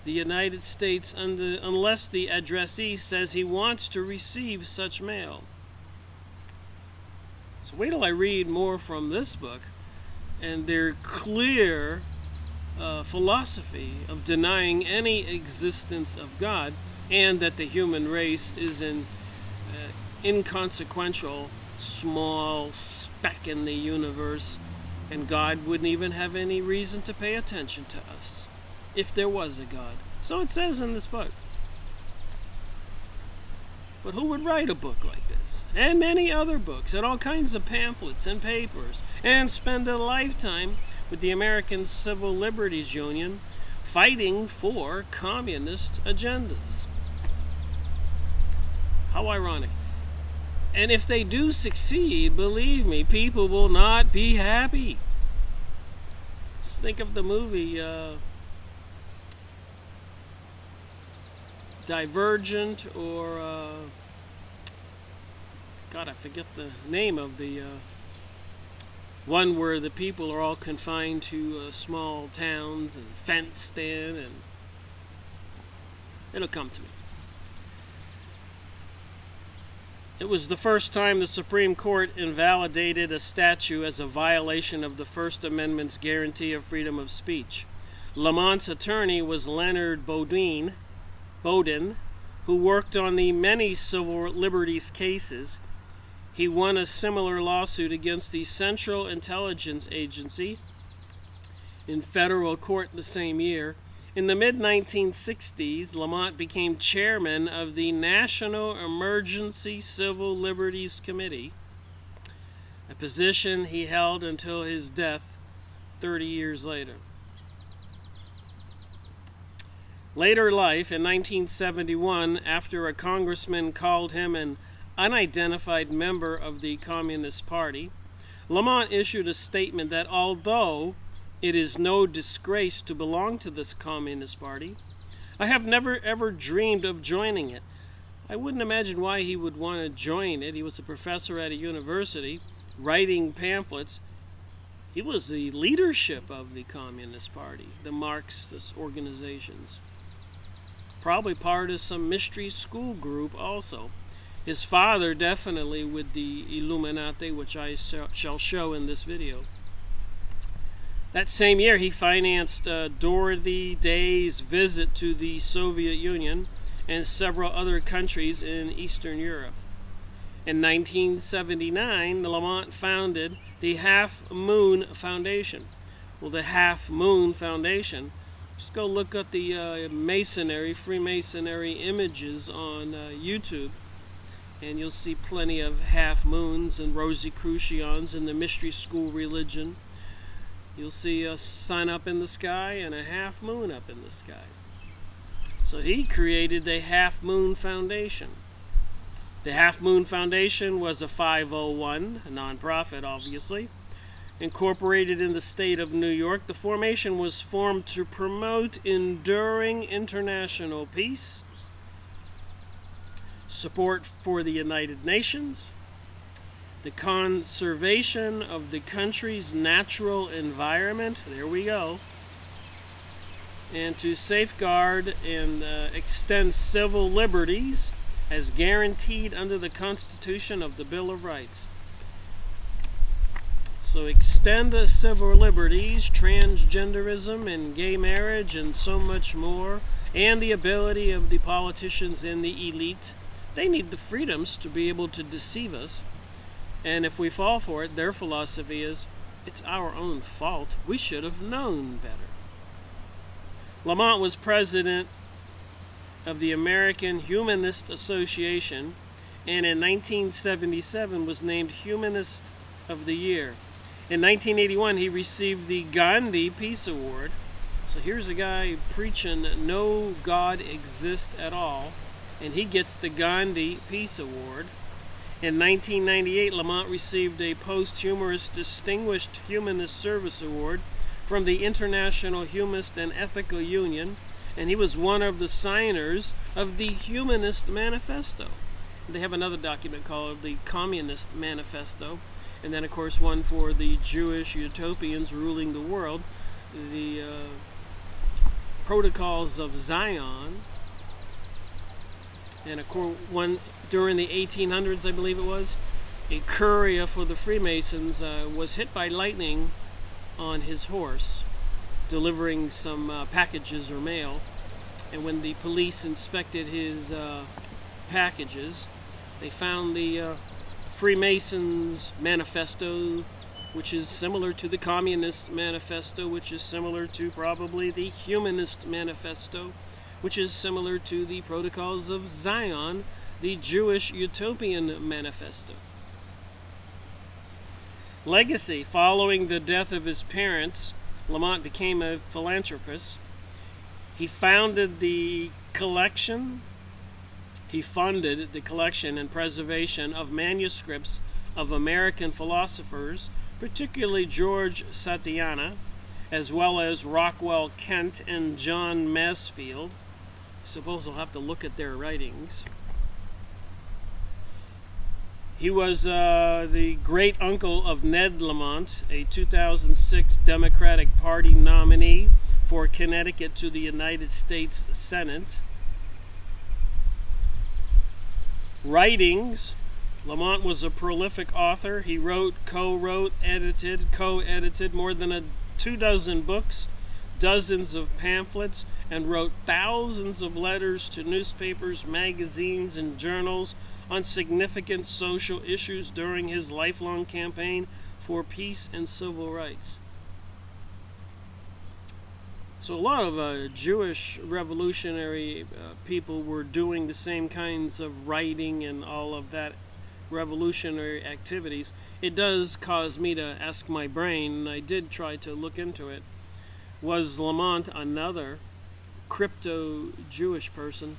the United States unless the addressee says he wants to receive such mail. So wait till I read more from this book and their clear philosophy of denying any existence of God and that the human race is an inconsequential, small speck in the universe, and God wouldn't even have any reason to pay attention to us if there was a God. So it says in this book. But who would write a book like this? And many other books, and all kinds of pamphlets and papers, and spend a lifetime with the American Civil Liberties Union fighting for communist agendas? How ironic. And if they do succeed, believe me, people will not be happy. Just think of the movie Divergent, or God, I forget the name of the one where the people are all confined to small towns and fenced in, and it'll come to me. It was the first time the Supreme Court invalidated a statute as a violation of the First Amendment's guarantee of freedom of speech. Lamont's attorney was Leonard Bowden, who worked on the many civil liberties cases. He won a similar lawsuit against the Central Intelligence Agency in federal court the same year. In the mid-1960s, Lamont became chairman of the National Emergency Civil Liberties Committee, a position he held until his death 30 years later. Later life, in 1971, after a congressman called him an unidentified member of the Communist Party, Lamont issued a statement that although it is no disgrace to belong to this Communist Party, I have never ever dreamed of joining it. I wouldn't imagine why he would want to join it. He was a professor at a university, writing pamphlets. He was the leadership of the Communist Party, the Marxist organizations. Probably part of some mystery school group also. His father definitely with the Illuminati, which I shall show in this video. That same year, he financed Dorothy Day's visit to the Soviet Union and several other countries in Eastern Europe. In 1979, Lamont founded the Half Moon Foundation. Well, the Half Moon Foundation, just go look at the Freemasonry images on YouTube, and you'll see plenty of half moons and Rosicrucians in the mystery school religion. You'll see a sun up in the sky and a half moon up in the sky. So he created the Half Moon Foundation. The Half Moon Foundation was a 501, a nonprofit obviously, incorporated in the state of New York. The formation was formed to promote enduring international peace, support for the United Nations, the conservation of the country's natural environment, there we go, and to safeguard and extend civil liberties as guaranteed under the Constitution of the Bill of Rights. So extend the civil liberties, transgenderism and gay marriage and so much more, and the ability of the politicians and the elite. They need the freedoms to be able to deceive us. And if we fall for it, their philosophy is, it's our own fault. We should have known better. Lamont was president of the American Humanist Association, and in 1977 was named Humanist of the Year. In 1981, he received the Gandhi Peace Award. So here's a guy preaching no God exists at all, and he gets the Gandhi Peace Award. In 1998, Lamont received a posthumous Distinguished Humanist Service Award from the International Humanist and Ethical Union, and he was one of the signers of the Humanist Manifesto. They have another document called the Communist Manifesto, and then of course one for the Jewish utopians ruling the world, the Protocols of Zion, and of course one during the 1800s, I believe it was, a courier for the Freemasons was hit by lightning on his horse, delivering some packages or mail, and when the police inspected his packages, they found the Freemasons Manifesto, which is similar to the Communist Manifesto, which is similar to probably the Humanist Manifesto, which is similar to the Protocols of Zion, the Jewish Utopian Manifesto. Legacy. Following the death of his parents, Lamont became a philanthropist. He funded the collection and preservation of manuscripts of American philosophers, particularly George Santayana, as well as Rockwell Kent and John Masefield. I suppose I'll have to look at their writings. He was the great uncle of Ned Lamont, a 2006 Democratic Party nominee for Connecticut to the United States Senate. Writings. Lamont was a prolific author. He wrote, co-wrote, edited, co-edited more than 24 books, dozens of pamphlets, and wrote thousands of letters to newspapers, magazines, and journals on significant social issues during his lifelong campaign for peace and civil rights. So a lot of Jewish revolutionary people were doing the same kinds of writing and all of that revolutionary activities. It does cause me to ask my brain, and I did try to look into it, was Lamont another crypto-Jewish person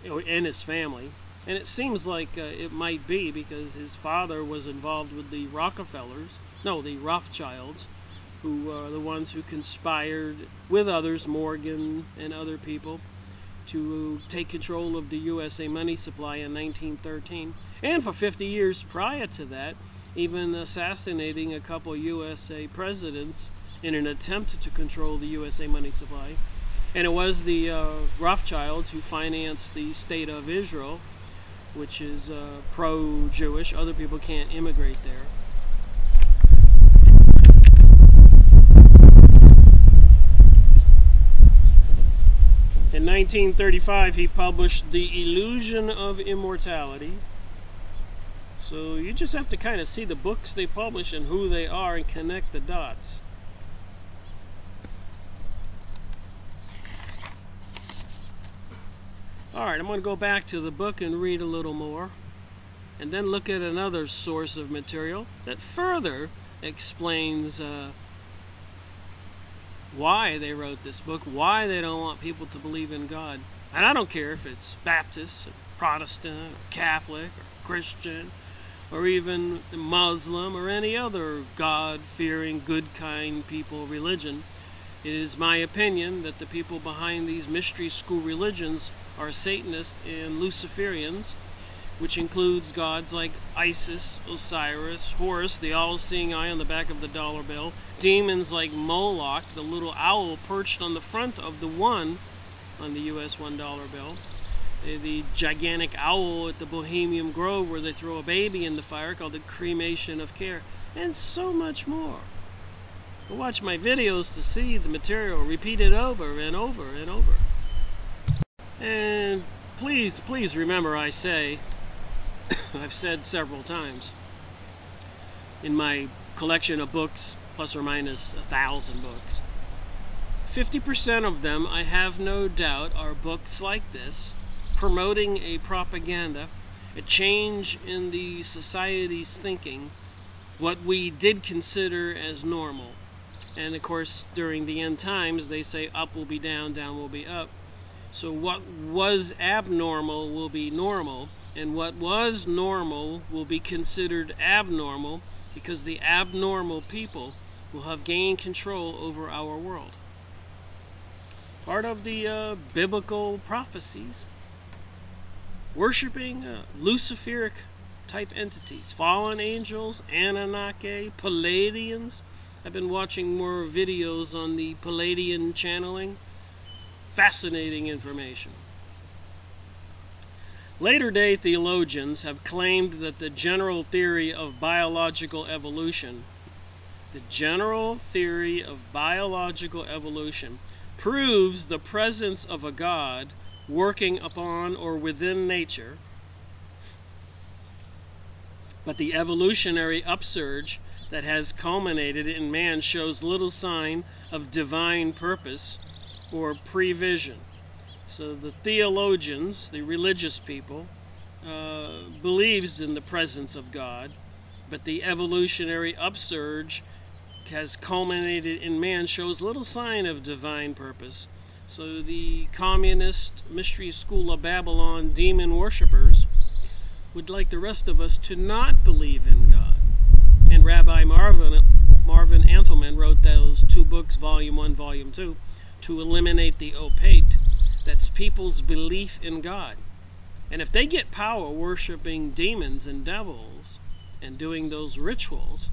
in his family? And it seems like it might be, because his father was involved with the Rothschilds, who are the ones who conspired with others, Morgan and other people, to take control of the USA money supply in 1913, and for 50 years prior to that, even assassinating a couple USA presidents in an attempt to control the USA money supply. And it was the Rothschilds who financed the State of Israel, which is pro-Jewish. Other people can't immigrate there. In 1935, he published The Illusion of Immortality. So you just have to kind of see the books they publish and who they are and connect the dots. Alright, I'm going to go back to the book and read a little more, and then look at another source of material that further explains why they wrote this book, why they don't want people to believe in God. And I don't care if it's Baptist, or Protestant, or Catholic, or Christian, or even Muslim, or any other God-fearing, good, kind people religion. It is my opinion that the people behind these mystery school religions are Satanists and Luciferians, which includes gods like Isis, Osiris, Horus, the all-seeing eye on the back of the dollar bill, demons like Moloch, the little owl perched on the front of the one on the US $1 bill, the gigantic owl at the Bohemian Grove where they throw a baby in the fire called the cremation of care, and so much more. Watch my videos to see the material, repeat it over and over and over. And please remember, I say, I've said several times, in my collection of books, plus or minus 1,000 books, 50% of them, I have no doubt, are books like this, promoting a propaganda, a change in the society's thinking, what we did consider as normal. And of course, during the end times, they say up will be down, down will be up. So what was abnormal will be normal, and what was normal will be considered abnormal, because the abnormal people will have gained control over our world. Part of the biblical prophecies. Worshipping Luciferic type entities, fallen angels, Anunnaki, Palladians. I've been watching more videos on the Palladian channeling. Fascinating information. Later-day theologians have claimed that the general theory of biological evolution, proves the presence of a God working upon or within nature, but the evolutionary upsurge that has culminated in man shows little sign of divine purpose or prevision. So the theologians, the religious people, believes in the presence of God, but the evolutionary upsurge has culminated in man shows little sign of divine purpose. So the communist mystery school of Babylon demon worshippers would like the rest of us to not believe in God. And Rabbi Marvin Antelman wrote those two books, Volume 1, Volume 2, to eliminate the opaque, that's people's belief in God. And if they get power worshiping demons and devils and doing those rituals,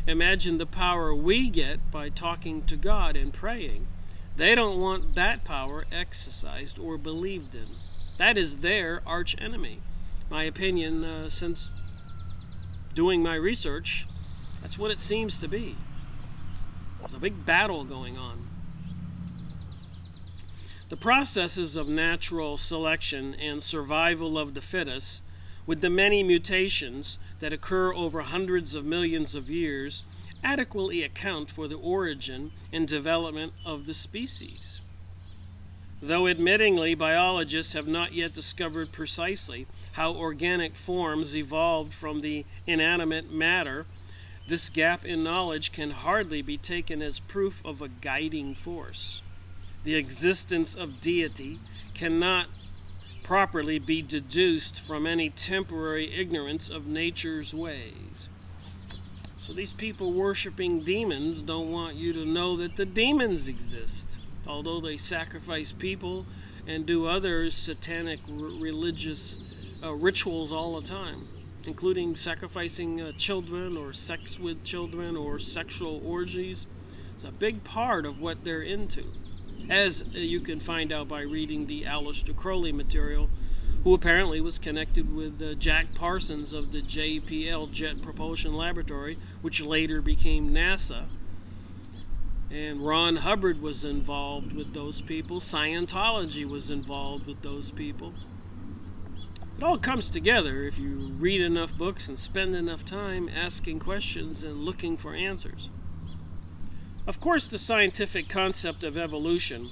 imagine the power we get by talking to God and praying. They don't want that power exercised or believed in. That is their arch enemy. My opinion, since doing my research, that's what it seems to be. There's a big battle going on. The processes of natural selection and survival of the fittest, with the many mutations that occur over hundreds of millions of years, adequately account for the origin and development of the species. Though admittingly biologists have not yet discovered precisely how organic forms evolved from the inanimate matter, this gap in knowledge can hardly be taken as proof of a guiding force. The existence of deity cannot properly be deduced from any temporary ignorance of nature's ways. So these people worshiping demons don't want you to know that the demons exist. Although they sacrifice people and do other satanic religious rituals all the time, including sacrificing children or sex with children or sexual orgies. It's a big part of what they're into, as you can find out by reading the Aleister Crowley material, who apparently was connected with Jack Parsons of the JPL, Jet Propulsion Laboratory, which later became NASA. And Ron Hubbard was involved with those people. Scientology was involved with those people. It all comes together if you read enough books and spend enough time asking questions and looking for answers. Of course, the scientific concept of evolution,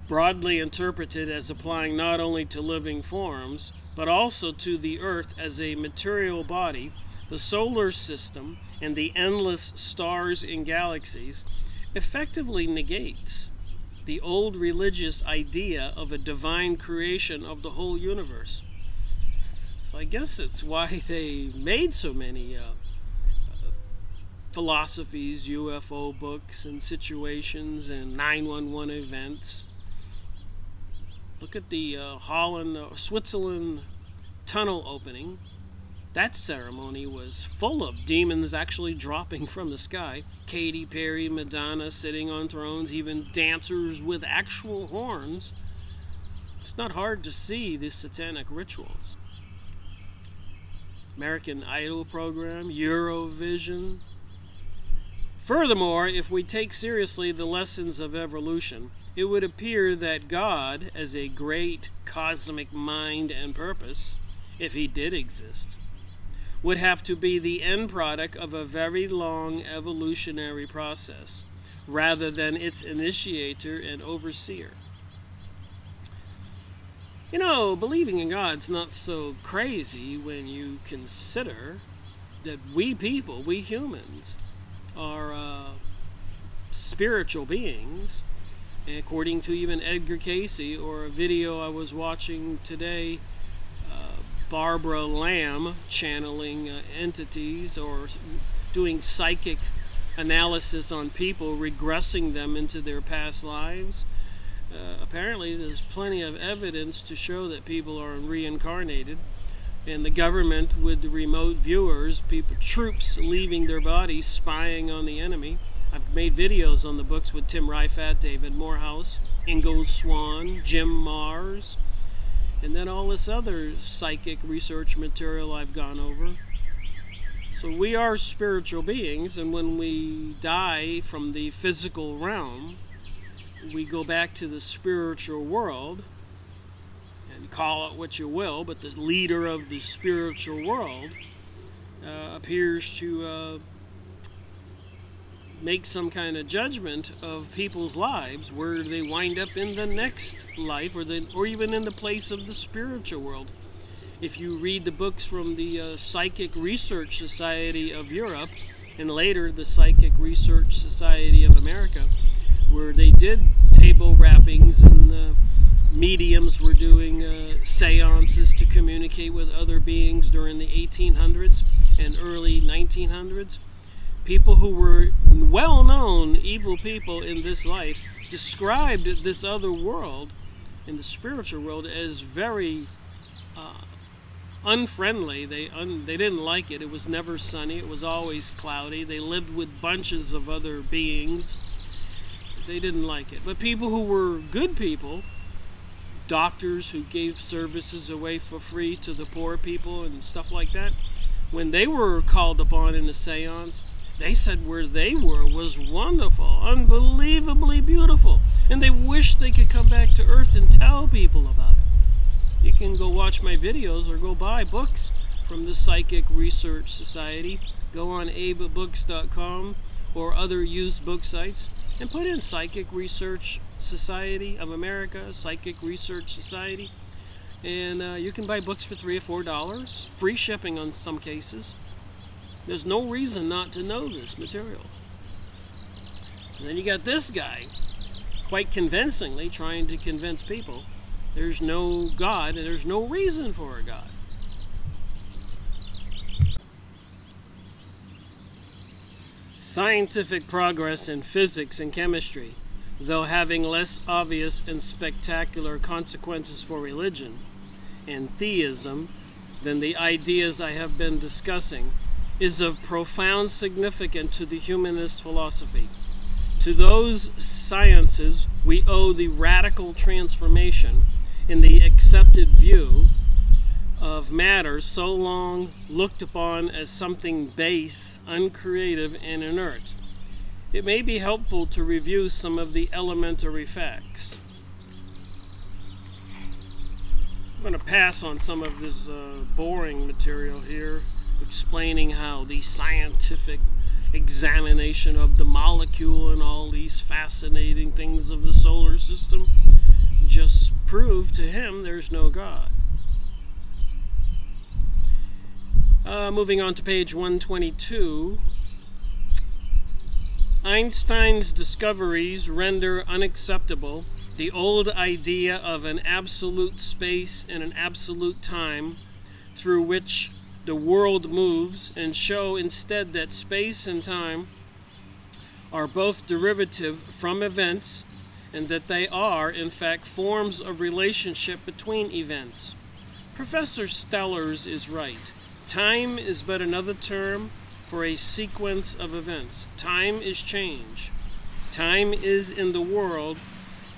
broadly interpreted as applying not only to living forms, but also to the Earth as a material body, the solar system, and the endless stars and galaxies, effectively negates the old religious idea of a divine creation of the whole universe. So I guess it's why they made so many philosophies, UFO books, and situations, and 911 events. Look at the Switzerland tunnel opening. That ceremony was full of demons actually dropping from the sky. Katy Perry, Madonna sitting on thrones, even dancers with actual horns. It's not hard to see these satanic rituals. American Idol program, Eurovision. Furthermore, if we take seriously the lessons of evolution, it would appear that God, as a great cosmic mind and purpose, if he did exist, would have to be the end product of a very long evolutionary process, rather than its initiator and overseer. You know, believing in God's not so crazy when you consider that we people, we humans, are spiritual beings. And according to even Edgar Cayce, or a video I was watching today, Barbara Lamb channeling entities or doing psychic analysis on people, regressing them into their past lives. Apparently there's plenty of evidence to show that people are reincarnated, and the government with the remote viewers, troops leaving their bodies, spying on the enemy. I've made videos on the books with Tim Rifat, David Morehouse, Ingo Swann, Jim Mars, and then all this other psychic research material I've gone over. So we are spiritual beings, and when we die from the physical realm, we go back to the spiritual world, and call it what you will, but the leader of the spiritual world appears to make some kind of judgment of people's lives, where they wind up in the next life, or even in the place of the spiritual world. If you read the books from the Psychic Research Society of Europe, and later the Psychic Research Society of America, where they did table rappings and mediums were doing seances to communicate with other beings during the 1800s and early 1900s, people who were well-known evil people in this life described this other world, in the spiritual world, as very unfriendly. They didn't like it. It was never sunny. It was always cloudy. They lived with bunches of other beings. They didn't like it. But people who were good people, doctors who gave services away for free to the poor people and stuff like that, when they were called upon in a seance, they said where they were was wonderful, unbelievably beautiful, and they wished they could come back to Earth and tell people about it. You can go watch my videos or go buy books from the Psychic Research Society. Go on abebooks.com or other used book sites and put in Psychic Research Society of America, Psychic Research Society, and you can buy books for $3 or $4, free shipping on some cases. There's no reason not to know this material. So then you got this guy, quite convincingly trying to convince people there's no God and there's no reason for a God. Scientific progress in physics and chemistry, though having less obvious and spectacular consequences for religion and theism than the ideas I have been discussing, is of profound significance to the humanist philosophy. To those sciences we owe the radical transformation in the accepted view of matter so long looked upon as something base, uncreative, and inert. It may be helpful to review some of the elementary facts. I'm going to pass on some of this boring material here, explaining how the scientific examination of the molecule and all these fascinating things of the solar system just prove to him there's no God. Moving on to page 122. Einstein's discoveries render unacceptable the old idea of an absolute space and an absolute time through which the world moves, and show instead that space and time are both derivative from events, and that they are, in fact, forms of relationship between events. Professor Stellers is right. Time is but another term for a sequence of events. Time is change. Time is in the world,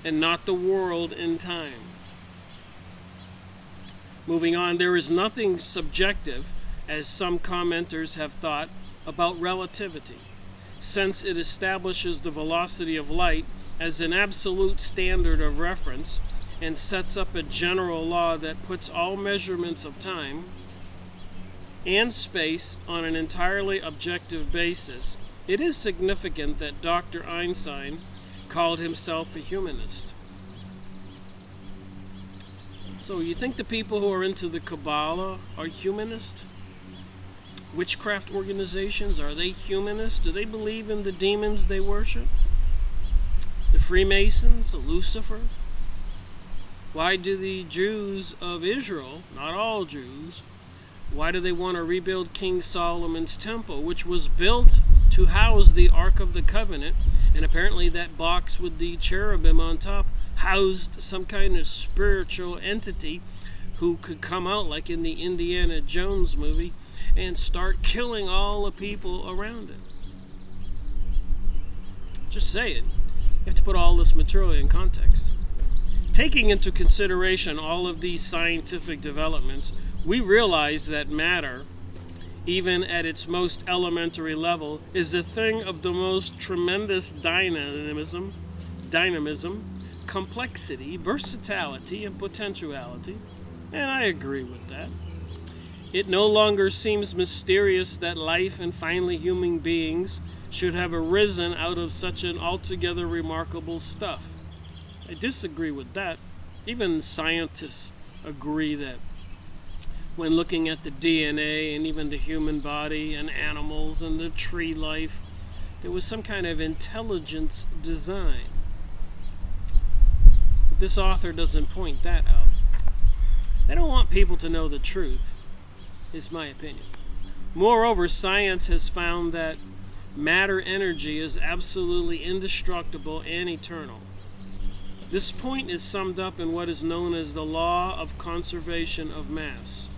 and not the world in time. Moving on, there is nothing subjective, as some commenters have thought, about relativity, since it establishes the velocity of light as an absolute standard of reference and sets up a general law that puts all measurements of time and space on an entirely objective basis. It is significant that Dr. Einstein called himself a humanist. So you think the people who are into the Kabbalah are humanist? Witchcraft organizations, are they humanist? Do they believe in the demons they worship? The Freemasons, the Lucifer? Why do the Jews of Israel, not all Jews, why do they want to rebuild King Solomon's temple, which was built to house the Ark of the Covenant, and apparently that box with the cherubim on top housed some kind of spiritual entity who could come out, like in the Indiana Jones movie, and start killing all the people around it? Just saying. You have to put all this material in context. Taking into consideration all of these scientific developments, we realize that matter, even at its most elementary level, is a thing of the most tremendous dynamism, complexity, versatility, and potentiality. And I agree with that. It no longer seems mysterious that life and finally human beings should have arisen out of such an altogether remarkable stuff. I disagree with that. Even scientists agree that when looking at the DNA and even the human body and animals and the tree life, there was some kind of intelligence design. But this author doesn't point that out. They don't want people to know the truth, is my opinion. Moreover, science has found that matter energy is absolutely indestructible and eternal. This point is summed up in what is known as the law of conservation of mass.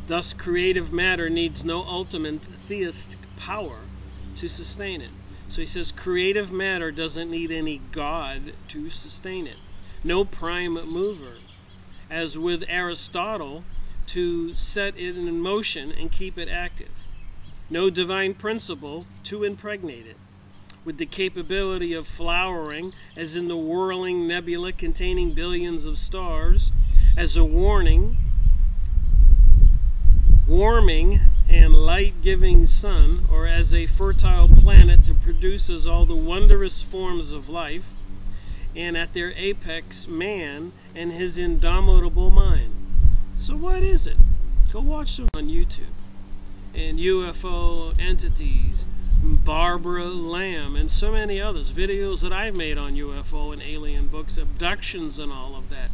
Thus, creative matter needs no ultimate theistic power to sustain it. So he says creative matter doesn't need any God to sustain it. No prime mover, as with Aristotle, to set it in motion and keep it active. No divine principle to impregnate it, with the capability of flowering, as in the whirling nebula containing billions of stars, as a warming and light-giving sun, or as a fertile planet that produces all the wondrous forms of life, and at their apex, man and his indomitable mind. So what is it? Go watch them on YouTube. And UFO entities, Barbara Lamb, and so many others. Videos that I've made on UFO and alien books, abductions and all of that.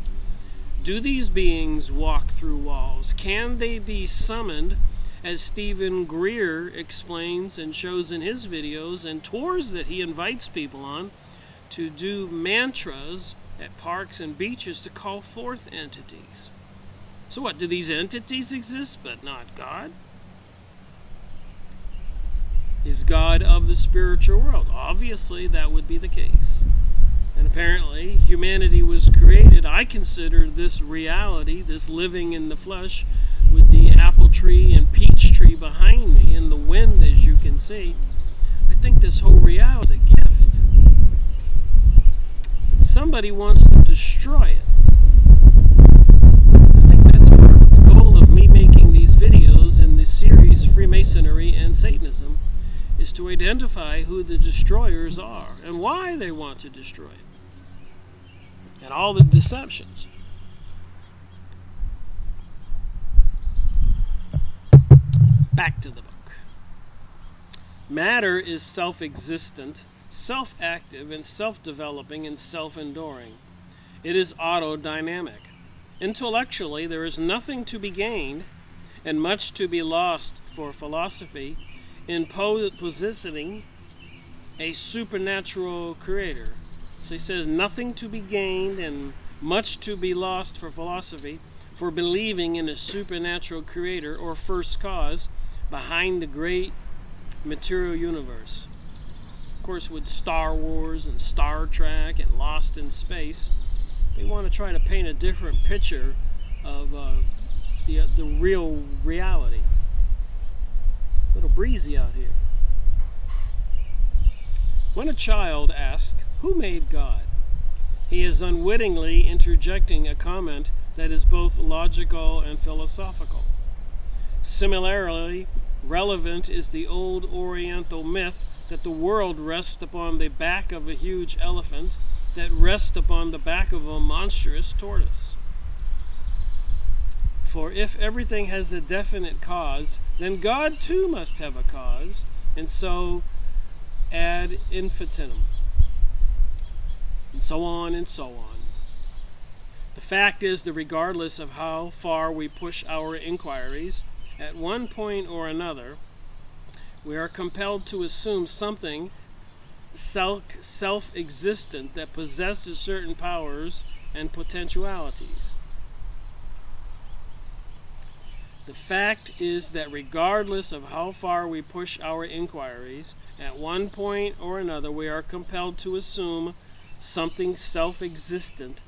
Do these beings walk through walls? Can they be summoned, as Stephen Greer explains and shows in his videos and tours that he invites people on, to do mantras at parks and beaches to call forth entities. So what, do these entities exist but not God? Is God of the spiritual world? Obviously, that would be the case. And apparently, humanity was created. I consider this reality, this living in the flesh, with the apple tree and peach tree behind me, and the wind, as you can see. I think this whole reality is a gift. But somebody wants to destroy it. I think that's part of the goal of me making these videos in the series Freemasonry and Satanism, is to identify who the destroyers are and why they want to destroy it. And all the deceptions. Back to the book. Matter is self-existent, self-active, and self-developing and self-enduring. It is autodynamic. Intellectually, there is nothing to be gained and much to be lost for philosophy in positioning a supernatural creator. So he says nothing to be gained and much to be lost for philosophy for believing in a supernatural creator or first cause behind the great material universe. Of course, with Star Wars and Star Trek and Lost in Space, they want to try to paint a different picture of the real reality. A little breezy out here. When a child asks, "Who made God?" he is unwittingly interjecting a comment that is both logical and philosophical. Similarly, relevant is the old Oriental myth that the world rests upon the back of a huge elephant that rests upon the back of a monstrous tortoise. For if everything has a definite cause, then God too must have a cause, and so ad infinitum, and so on and so on. The fact is that regardless of how far we push our inquiries, at one point or another, we are compelled to assume something self-existent that possesses certain powers and potentialities. The fact is that regardless of how far we push our inquiries, at one point or another we are compelled to assume something self-existent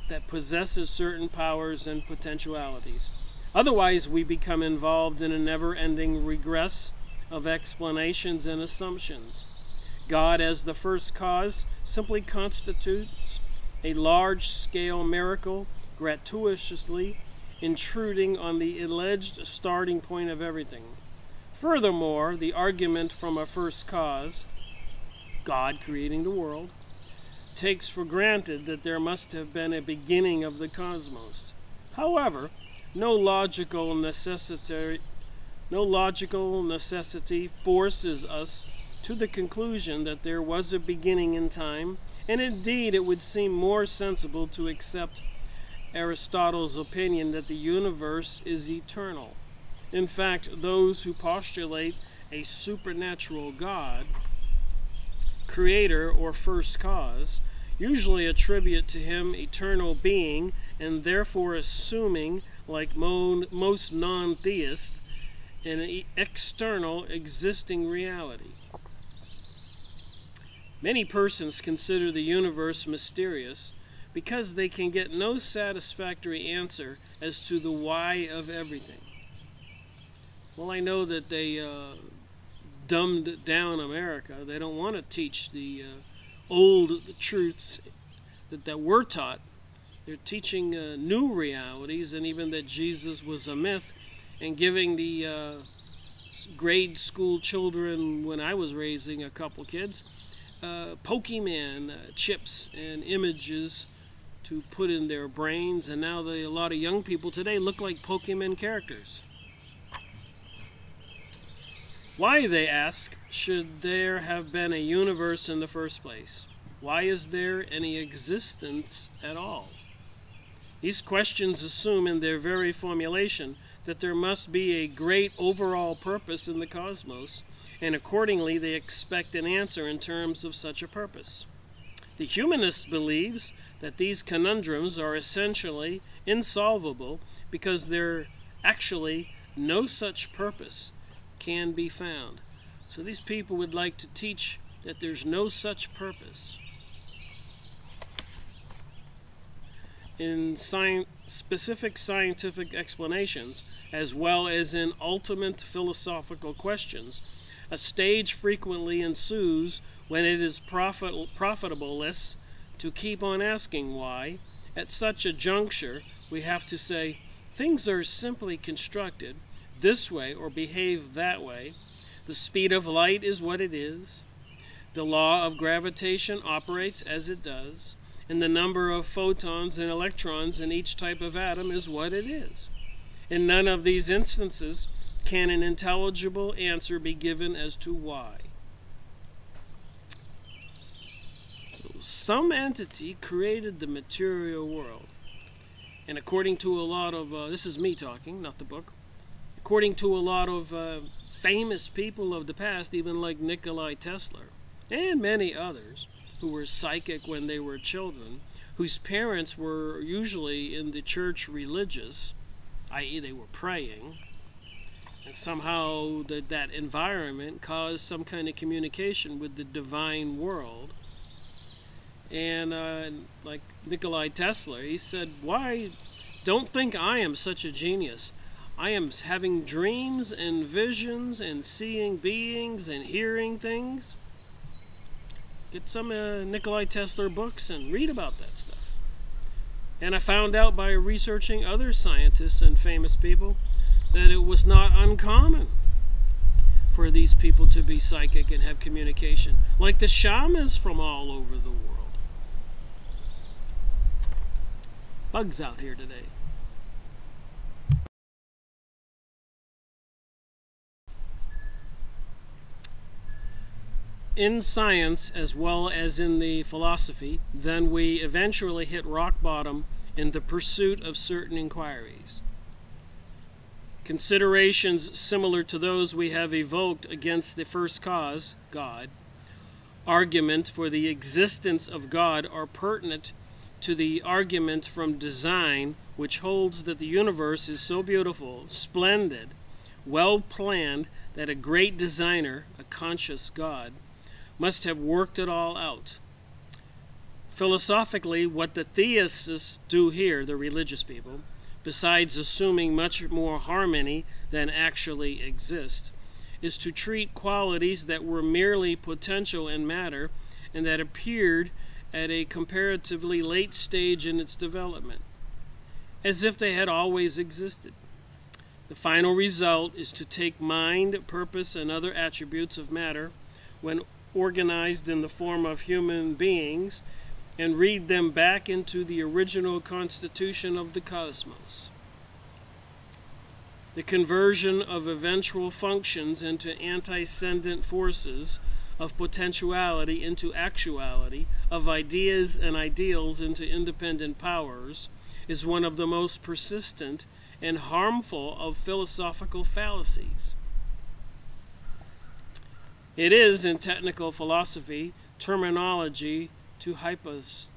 that possesses certain powers and potentialities. Otherwise, we become involved in a never-ending regress of explanations and assumptions. God, as the first cause, simply constitutes a large-scale miracle gratuitously intruding on the alleged starting point of everything. Furthermore, the argument from a first cause, God creating the world, takes for granted that there must have been a beginning of the cosmos. However, no logical necessity forces us to the conclusion that there was a beginning in time, and indeed it would seem more sensible to accept Aristotle's opinion that the universe is eternal. In fact, those who postulate a supernatural God, creator or first cause, usually attribute to him eternal being, and therefore assuming, like most non-theists, an external existing reality. Many persons consider the universe mysterious because they can get no satisfactory answer as to the why of everything. Well, I know that they dumbed down America. They don't want to teach the old truths that we're taught. They're teaching new realities, and even that Jesus was a myth, and giving the grade school children, when I was raising a couple kids, Pokemon chips and images to put in their brains, and now a lot of young people today look like Pokemon characters. Why, they ask, should there have been a universe in the first place? Why is there any existence at all? These questions assume in their very formulation that there must be a great overall purpose in the cosmos, and accordingly they expect an answer in terms of such a purpose. The humanist believes that these conundrums are essentially insolvable because there actually no such purpose can be found. So these people would like to teach that there's no such purpose. In specific scientific explanations, as well as in ultimate philosophical questions, a stage frequently ensues when it is profitableless to keep on asking why. At such a juncture, we have to say, things are simply constructed this way or behave that way. The speed of light is what it is. The law of gravitation operates as it does. And the number of photons and electrons in each type of atom is what it is. In none of these instances can an intelligible answer be given as to why. So some entity created the material world. And according to a lot of, this is me talking, not the book, according to a lot of famous people of the past, even like Nikola Tesla, and many others, who were psychic when they were children, whose parents were usually in the church religious, i.e. they were praying, and somehow that environment caused some kind of communication with the divine world. And like Nikola Tesla, he said, why, don't think I am such a genius. I am having dreams and visions and seeing beings and hearing things. Get some Nikola Tesla books and read about that stuff. And I found out by researching other scientists and famous people that it was not uncommon for these people to be psychic and have communication, like the shamans from all over the world. Bugs out here today. In science, as well as in the philosophy, then we eventually hit rock bottom in the pursuit of certain inquiries. Considerations similar to those we have evoked against the first cause, God, argument for the existence of God are pertinent to the argument from design, which holds that the universe is so beautiful, splendid, well planned, that a great designer, a conscious God, must have worked it all out. Philosophically, what the theists do here, the religious people, besides assuming much more harmony than actually exists, is to treat qualities that were merely potential in matter and that appeared at a comparatively late stage in its development, as if they had always existed. The final result is to take mind, purpose, and other attributes of matter, when organized in the form of human beings, and read them back into the original constitution of the cosmos. The conversion of eventual functions into antecedent forces, of potentiality into actuality, of ideas and ideals into independent powers, is one of the most persistent and harmful of philosophical fallacies. It is, in technical philosophy, terminology to hypostatize.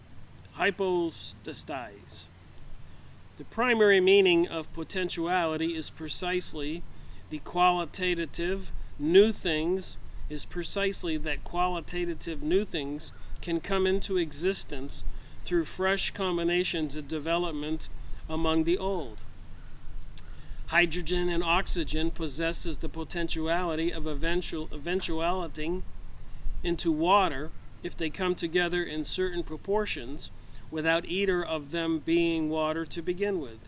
The primary meaning of potentiality is precisely the qualitative new things, is precisely that qualitative new things can come into existence through fresh combinations of development among the old. Hydrogen and oxygen possesses the potentiality of eventuality into water if they come together in certain proportions without either of them being water to begin with.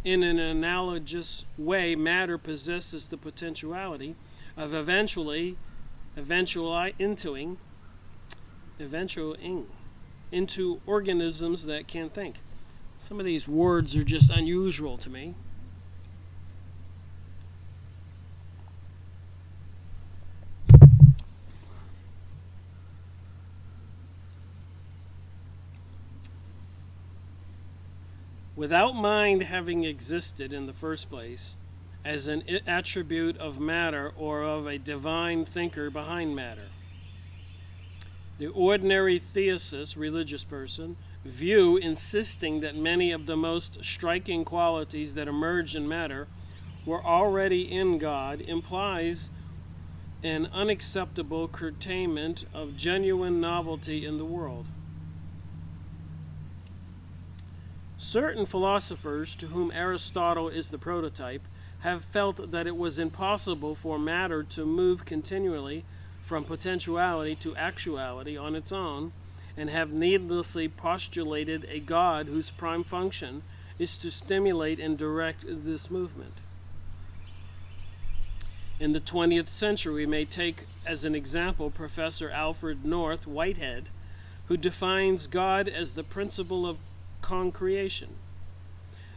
In an analogous way, matter possesses the potentiality of eventuating into organisms that can think. Some of these words are just unusual to me. Without mind having existed in the first place as an attribute of matter or of a divine thinker behind matter, The ordinary theist, religious person, view insisting that many of the most striking qualities that emerge in matter were already in God implies an unacceptable curtailment of genuine novelty in the world. Certain philosophers, to whom Aristotle is the prototype, have felt that it was impossible for matter to move continually from potentiality to actuality on its own, and have needlessly postulated a God whose prime function is to stimulate and direct this movement. In the 20th century, we may take as an example Professor Alfred North Whitehead, who defines God as the principle of concreation.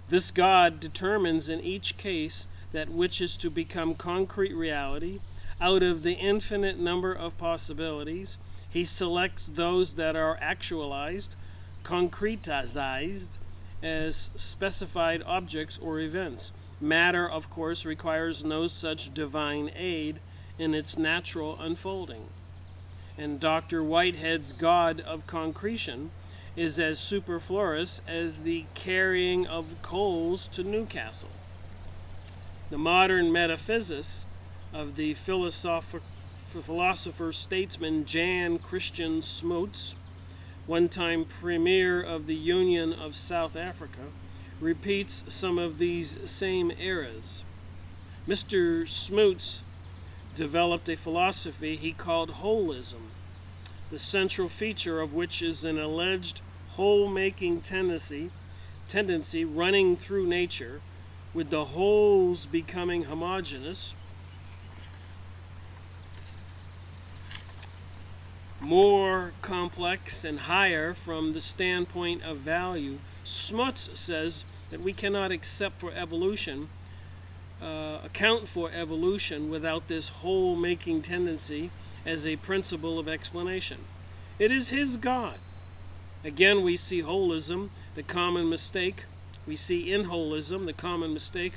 This God determines in each case that which is to become concrete reality. Out of the infinite number of possibilities, he selects those that are actualized, concretized, as specified objects or events. Matter, of course, requires no such divine aid in its natural unfolding. And Dr. Whitehead's God of concretion is as superfluous as the carrying of coals to Newcastle. The modern metaphysics of the philosopher-statesman Jan Christian Smuts, one-time premier of the Union of South Africa, repeats some of these same eras. Mr. Smuts developed a philosophy he called holism, the central feature of which is an alleged whole-making tendency running through nature, with the wholes becoming homogeneous, more complex and higher from the standpoint of value. Smuts says that we cannot account for evolution without this whole-making tendency as a principle of explanation. It is his God. Again, we see holism, the common mistake. We see in holism the common mistake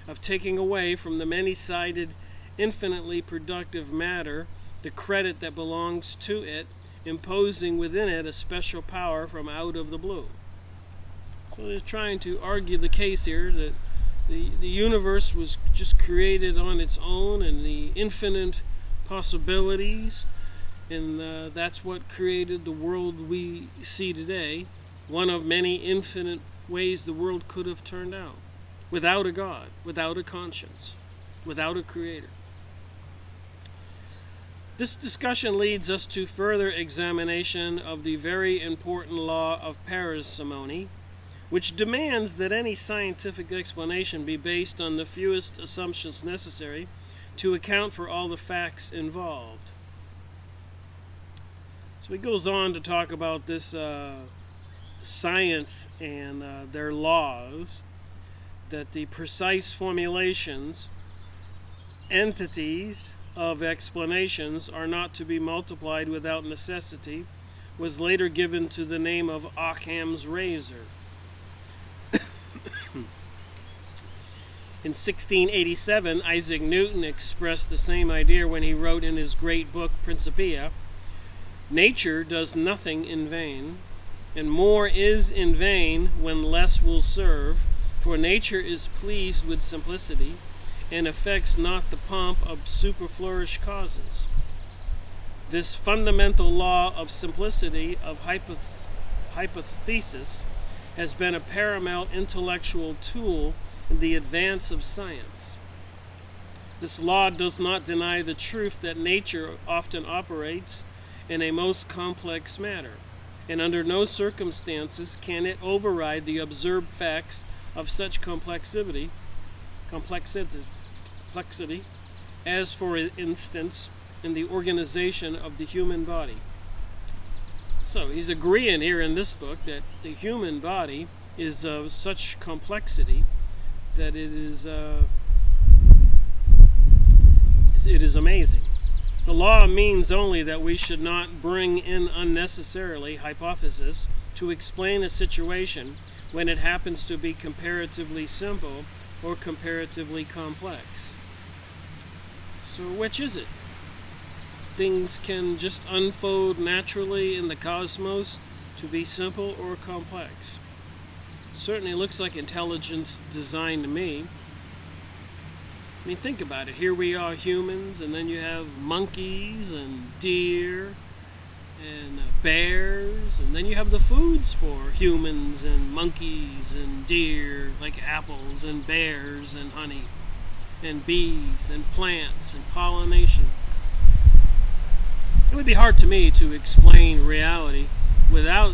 of taking away from the many-sided, infinitely productive matter the credit that belongs to it, imposing within it a special power from out of the blue. So they're trying to argue the case here that the universe was just created on its own, and the infinite possibilities, and that's what created the world we see today, one of many infinite ways the world could have turned out, without a God, without a conscience, without a creator. This discussion leads us to further examination of the very important law of parsimony, which demands that any scientific explanation be based on the fewest assumptions necessary to account for all the facts involved. So he goes on to talk about this science and their laws, that the precise formulations, entities of explanations are not to be multiplied without necessity, was later given to the name of Occam's razor. In 1687, Isaac Newton expressed the same idea when he wrote in his great book Principia, "Nature does nothing in vain, and more is in vain when less will serve, for nature is pleased with simplicity, and affects not the pomp of superflourish causes." This fundamental law of simplicity of hypothesis has been a paramount intellectual tool in the advance of science. This law does not deny the truth that nature often operates in a most complex manner, and under no circumstances can it override the observed facts of such complexity, as for instance in the organization of the human body. So he's agreeing here in this book that the human body is of such complexity that it is amazing. The law means only that we should not bring in unnecessarily hypothesis to explain a situation when it happens to be comparatively simple or comparatively complex. So which is it? things can just unfold naturally in the cosmos to be simple or complex. Certainly looks like intelligence design to me. I mean, think about it. Here we are, humans, and then you have monkeys and deer and bears, and then you have the foods for humans and monkeys and deer, like apples and bears and honey and bees and plants and pollination. It would be hard to me to explain reality without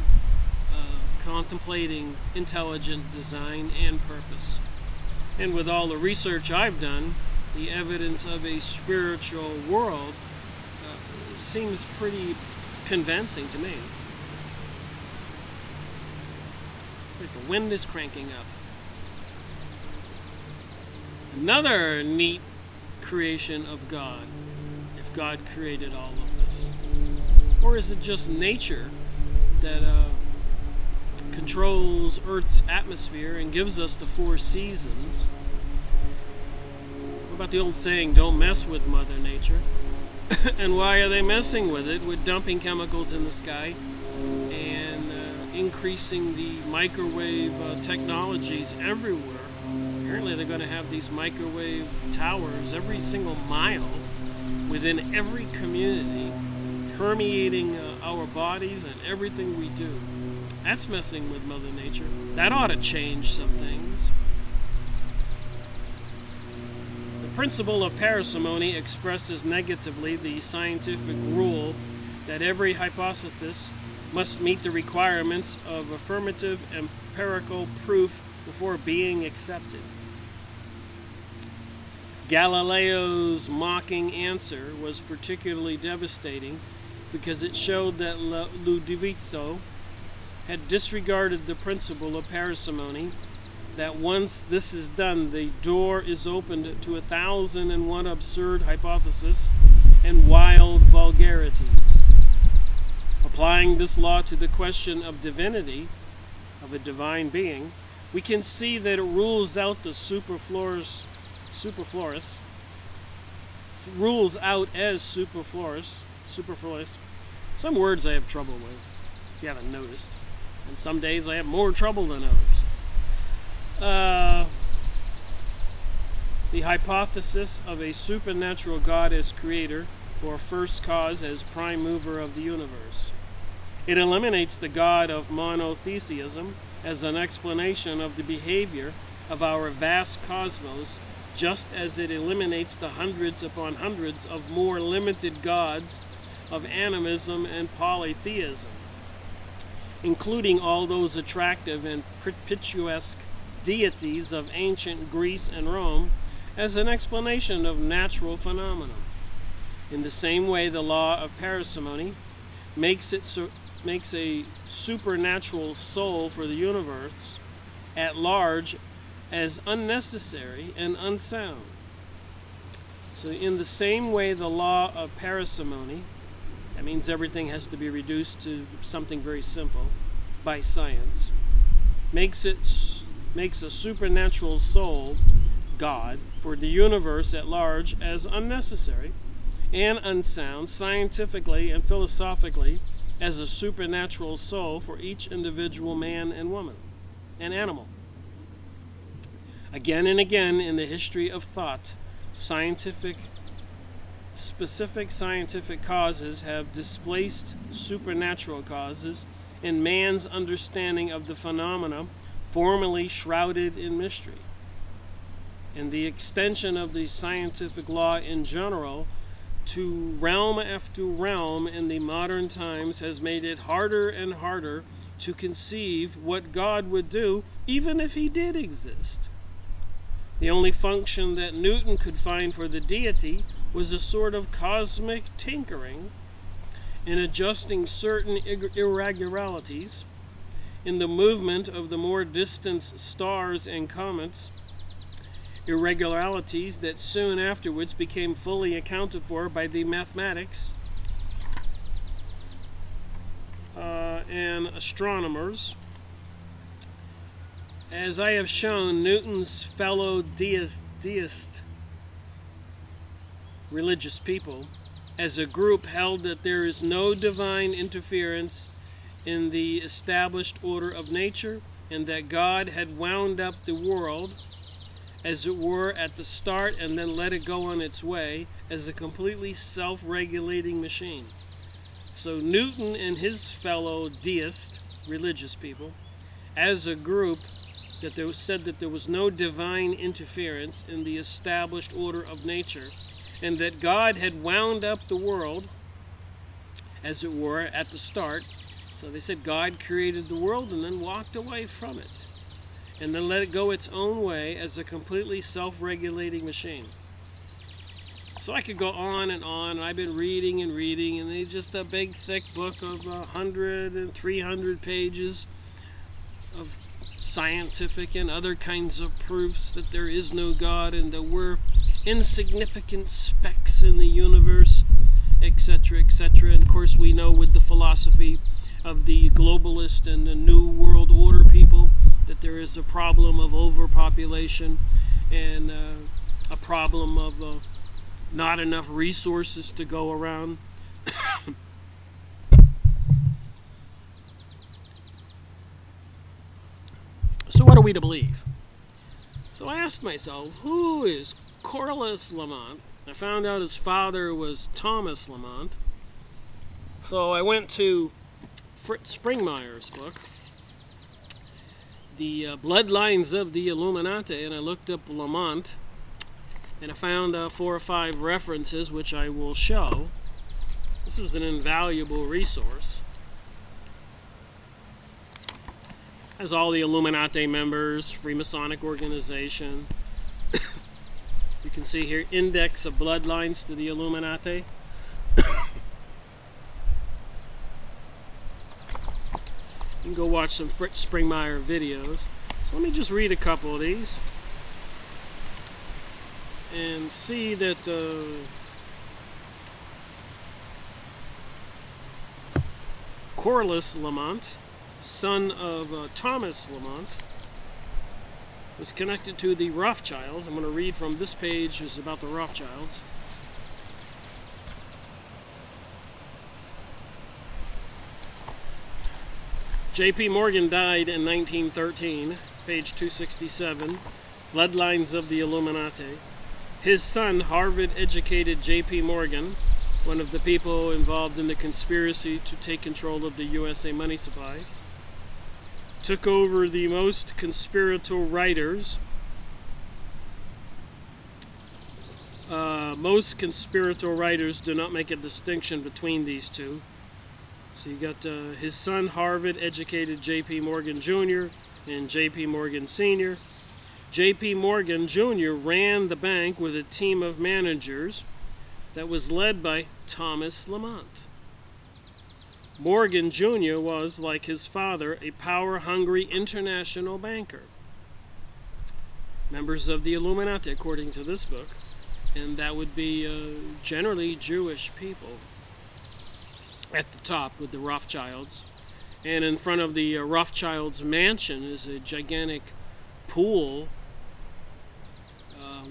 contemplating intelligent design and purpose. And with all the research I've done, the evidence of a spiritual world seems pretty convincing to me. It's like the wind is cranking up. Another neat creation of God, if God created all of this. Or is it just nature that controls Earth's atmosphere and gives us the 4 seasons? What about the old saying, don't mess with Mother Nature? And why are they messing with it? With dumping chemicals in the sky and increasing the microwave technologies everywhere. Apparently they're going to have these microwave towers every single mile within every community, permeating our bodies and everything we do. That's messing with Mother Nature. That ought to change some things. The principle of parsimony expresses negatively the scientific rule that every hypothesis must meet the requirements of affirmative empirical proof before being accepted. Galileo's mocking answer was particularly devastating because it showed that Ludovico had disregarded the principle of parsimony, that once this is done, the door is opened to 1,001 absurd hypotheses and wild vulgarities. Applying this law to the question of divinity, of a divine being, we can see that it rules out the superfluous, rules out as superfluous. Some words I have trouble with, if you haven't noticed. And some days I have more trouble than others. The hypothesis of a supernatural God as creator, or first cause as prime mover of the universe. It eliminates the God of monotheism as an explanation of the behavior of our vast cosmos, just as it eliminates the hundreds upon hundreds of more limited gods of animism and polytheism, including all those attractive and picturesque deities of ancient Greece and Rome, as an explanation of natural phenomena. In the same way, the law of parsimony makes a supernatural soul for the universe at large as unnecessary and unsound. So in the same way, the law of parsimony, that means everything has to be reduced to something very simple by science, makes a supernatural soul, God, for the universe at large as unnecessary and unsound, scientifically and philosophically, as a supernatural soul for each individual man and woman and animal. Again and again in the history of thought, specific scientific causes have displaced supernatural causes in man's understanding of the phenomena formerly shrouded in mystery. And the extension of the scientific law in general to realm after realm in the modern times has made it harder and harder to conceive what God would do, even if he did exist. The only function that Newton could find for the deity was a sort of cosmic tinkering in adjusting certain irregularities in the movement of the more distant stars and comets, irregularities that soon afterwards became fully accounted for by the mathematics and astronomers. As I have shown, Newton's fellow deist religious people as a group held that there is no divine interference in the established order of nature, and that God had wound up the world, as it were, at the start and then let it go on its way as a completely self-regulating machine. So Newton and his fellow deist religious people, as a group, that they said that there was no divine interference in the established order of nature, and that God had wound up the world, as it were, at the start. So they said God created the world and then walked away from it, and then let it go its own way as a completely self-regulating machine. So I could go on, and I've been reading and reading, and it's just a big, thick book of 100 and 300 pages of scientific and other kinds of proofs that there is no God and that we're insignificant specks in the universe, etc., etc. And of course we know with the philosophy of the globalist and the New World Order people that there is a problem of overpopulation and a problem of not enough resources to go around. So what are we to believe? So I asked myself, who is Corliss Lamont? I found out his father was Thomas Lamont. So I went to Fritz Springmeier's book, The Bloodlines of the Illuminati, and I looked up Lamont, and I found 4 or 5 references which I will show. This is an invaluable resource. Has all the Illuminati members, Freemasonic organization. You can see here, index of bloodlines to the Illuminati. You can go watch some Fritz Springmeier videos. So let me just read a couple of these and see that Corliss Lamont, son of Thomas Lamont, was connected to the Rothschilds. I'm going to read from this page, is about the Rothschilds. J.P. Morgan died in 1913, page 267, Bloodlines of the Illuminati. His son, Harvard-educated J.P. Morgan, one of the people involved in the conspiracy to take control of the USA money supply, took over the most conspiratorial writers. Most conspiratorial writers do not make a distinction between these two. So you got his son, Harvard-educated J.P. Morgan Jr. and J.P. Morgan Sr. J.P. Morgan Jr. ran the bank with a team of managers that was led by Thomas Lamont. Morgan Jr. was, like his father, a power-hungry international banker. Members of the Illuminati, according to this book, and that would be generally Jewish people at the top with the Rothschilds. And in front of the Rothschilds' mansion is a gigantic pool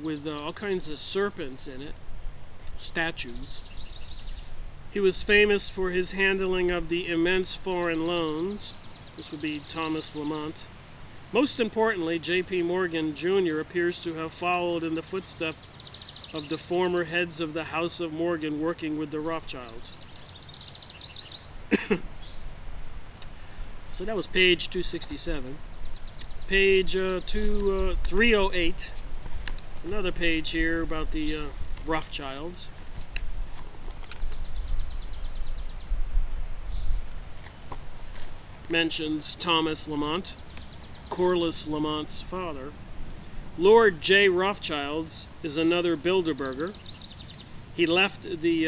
with all kinds of serpents in it, statues. He was famous for his handling of the immense foreign loans. This would be Thomas Lamont. Most importantly, J.P. Morgan Jr. appears to have followed in the footsteps of the former heads of the House of Morgan working with the Rothschilds. So that was page 267. Page 308. Another page here about the Rothschilds. Mentions Thomas Lamont, Corliss Lamont's father. Lord J. Rothschilds is another Bilderberger. He left the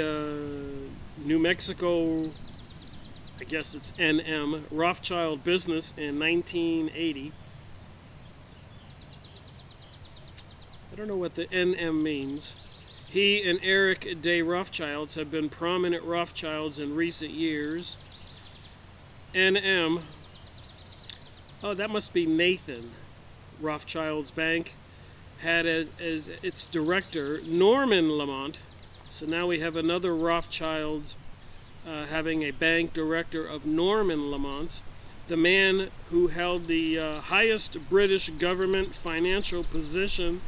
New Mexico, I guess it's NM, Rothschild business in 1980. I don't know what the NM means. He and Eric de Rothschilds have been prominent Rothschilds in recent years. NM, oh, that must be Nathan Rothschild's bank, had as its director Norman Lamont, So now we have another Rothschild having a bank director of Norman Lamont, the man who held the highest British government financial position,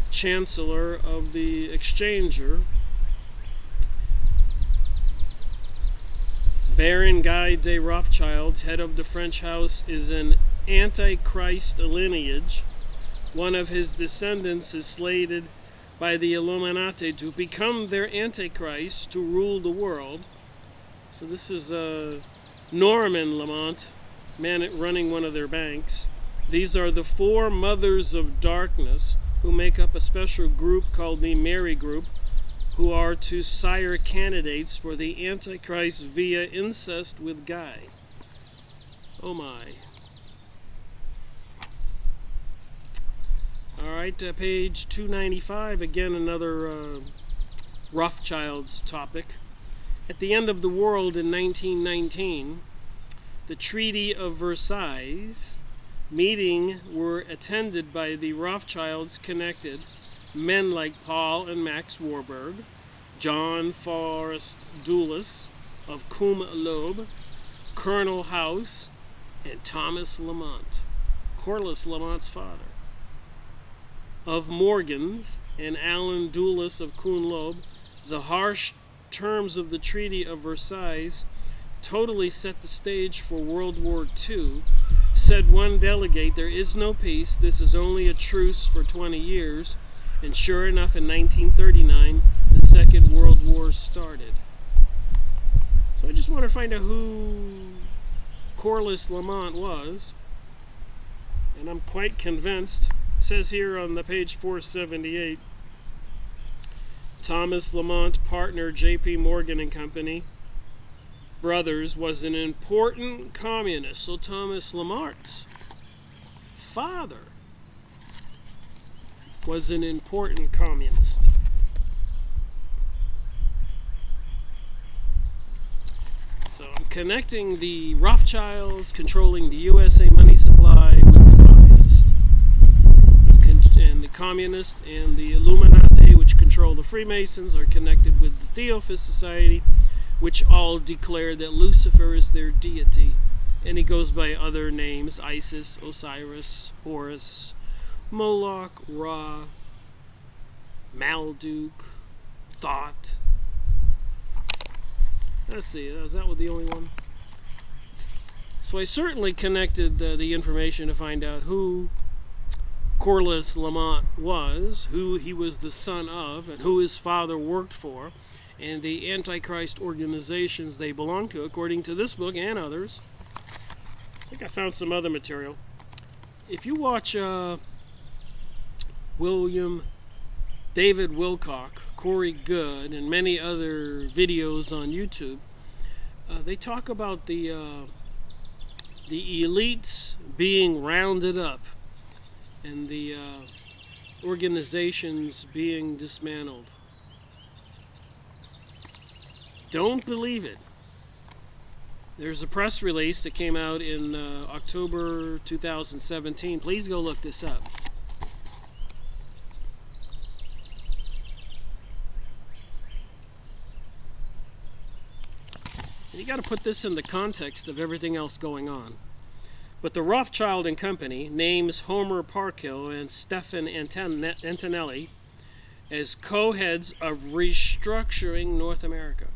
Chancellor of the Exchanger. Baron Guy de Rothschild, head of the French house, is an Antichrist lineage. One of his descendants is slated by the Illuminati to become their Antichrist to rule the world. So this is Norman Lamont, man running one of their banks. These are the four mothers of darkness who make up a special group called the Mary Group, who are to sire candidates for the Antichrist via incest with Guy. Oh my. Alright, page 295, again another Rothschild's topic. At the end of the world in 1919, the Treaty of Versailles meeting were attended by the Rothschilds connected men like Paul and Max Warburg, John Forrest Dulles of Cum Loeb, Colonel House, and Thomas Lamont, Corliss Lamont's father. Of Morgans and Alan Dulles of Cum Loeb, the harsh terms of the Treaty of Versailles totally set the stage for World War II. Said one delegate, "There is no peace, this is only a truce for 20 years. And sure enough, in 1939, the Second World War started. So I just want to find out who Corliss Lamont was. And I'm quite convinced. It says here on the page 478, Thomas Lamont, partner, J.P. Morgan and Company, Brothers, was an important communist. So Thomas Lamont's father was an important communist. So I'm connecting the Rothschilds controlling the USA money supply with the communists. And the communists and the Illuminati, which control the Freemasons, are connected with the Theosophist Society, which all declare that Lucifer is their deity. And he goes by other names: Isis, Osiris, Horus, Moloch, Ra, Malduk, Thoth. Let's see, is that the only one? So I certainly connected the information to find out who Corliss Lamont was, who he was the son of, and who his father worked for, and the Antichrist organizations they belong to, according to this book and others. I think I found some other material. If you watch David Wilcock, Corey Good, and many other videos on YouTube, they talk about the elites being rounded up and the organizations being dismantled. Don't believe it. There's a press release that came out in October 2017. Please go look this up. You got to put this in the context of everything else going on. But the Rothschild and Company names Homer Parkhill and Stephan Antonelli as co-heads of Restructuring North America.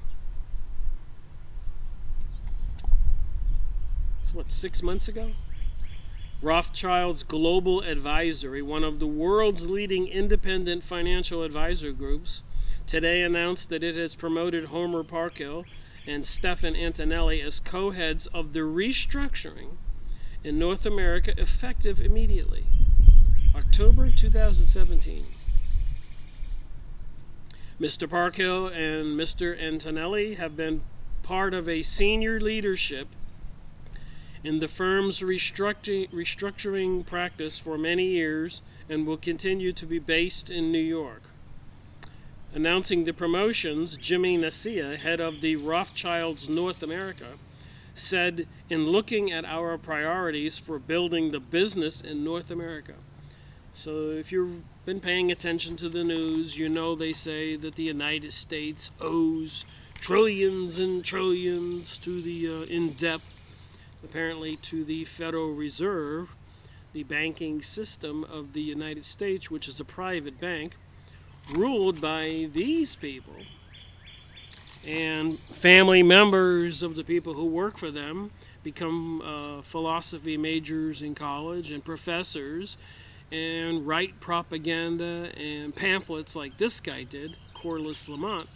So what, 6 months ago? Rothschild's Global Advisory, one of the world's leading independent financial advisor groups, today announced that it has promoted Homer Parkhill and Stephan Antonelli as co-heads of the restructuring in North America, effective immediately. October 2017. Mr. Parkhill and Mr. Antonelli have been part of a senior leadership in the firm's restructuring practice for many years and will continue to be based in New York. Announcing the promotions, Jimmy Nassia, head of the Rothschilds North America, said, "In looking at our priorities for building the business in North America, So if you've been paying attention to the news, you know they say that the United States owes trillions and trillions to the apparently to the Federal Reserve, the banking system of the United States, which is a private bank ruled by these people. And family members of the people who work for them become philosophy majors in college and professors, and write propaganda and pamphlets like this guy did, Corliss Lamont,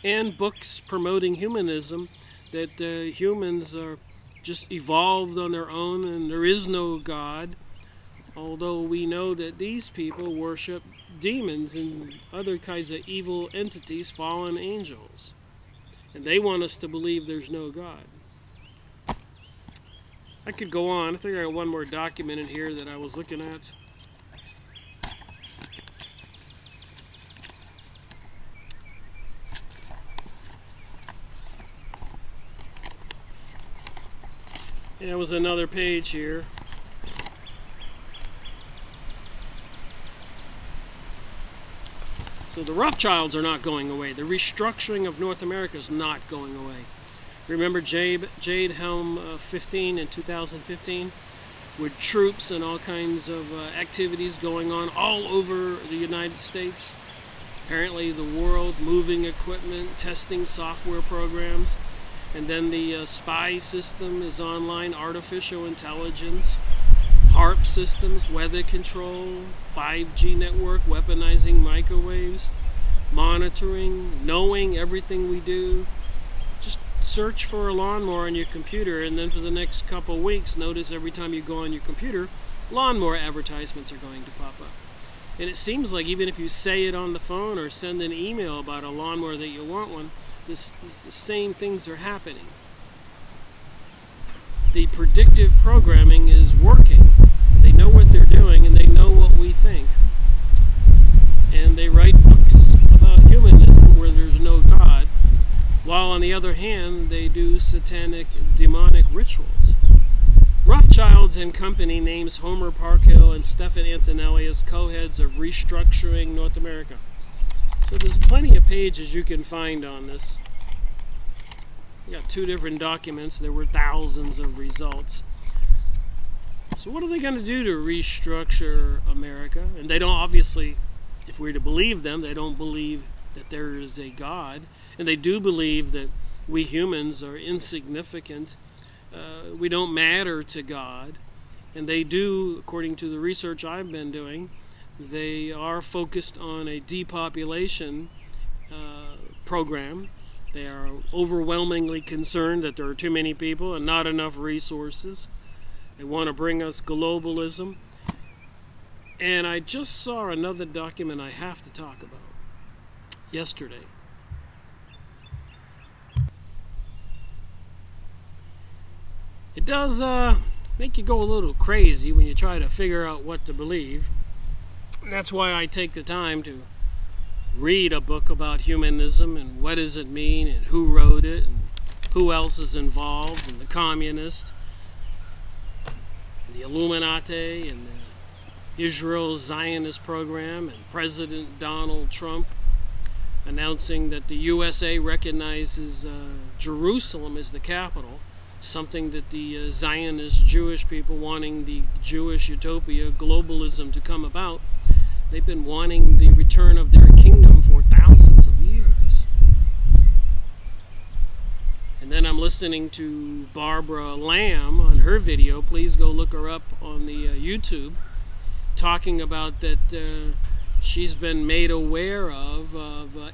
and books promoting humanism, that humans are just evolved on their own and there is no God, although we know that these people worship demons and other kinds of evil entities, fallen angels. And they want us to believe there's no God. I could go on. I think I got one more document in here that I was looking at. There was another page here. So the Rothschilds are not going away. The restructuring of North America is not going away. Remember Jade Helm 15 in 2015? With troops and all kinds of activities going on all over the United States. Apparently the world, moving equipment, testing software programs. And then the spy system is online, artificial intelligence, HARP systems, weather control, 5G network, weaponizing microwaves, monitoring, knowing everything we do. Just search for a lawnmower on your computer, and then for the next couple weeks, notice every time you go on your computer, lawnmower advertisements are going to pop up. And it seems like even if you say it on the phone or send an email about a lawnmower that you want one, the same things are happening. The predictive programming is working. They know what they're doing and they know what we think. And they write books about humanism where there's no God, while on the other hand they do satanic, demonic rituals. Rothschilds and Company names Homer Parkhill and Stephan Antonelli as co-heads of restructuring North America. So there's plenty of pages you can find on this. We got 2 different documents. There were thousands of results. So what are they going to do to restructure America? And they don't, obviously, if we're to believe them, they don't believe that there is a God. And they do believe that we humans are insignificant. We don't matter to God. And they do, according to the research I've been doing, they are focused on a depopulation program. They are overwhelmingly concerned that there are too many people and not enough resources. They want to bring us globalism. And I just saw another document I have to talk about yesterday. It does make you go a little crazy when you try to figure out what to believe. And that's why I take the time to read a book about humanism and what does it mean and who wrote it and who else is involved, and the communists, and the Illuminati, and the Israel Zionist program, and President Donald Trump announcing that the USA recognizes Jerusalem as the capital, something that the Zionist Jewish people, wanting the Jewish utopia, globalism to come about, they've been wanting the return of their kingdom for thousands of years. And then I'm listening to Barbara Lamb on her video. Please go look her up on the YouTube, talking about that she's been made aware of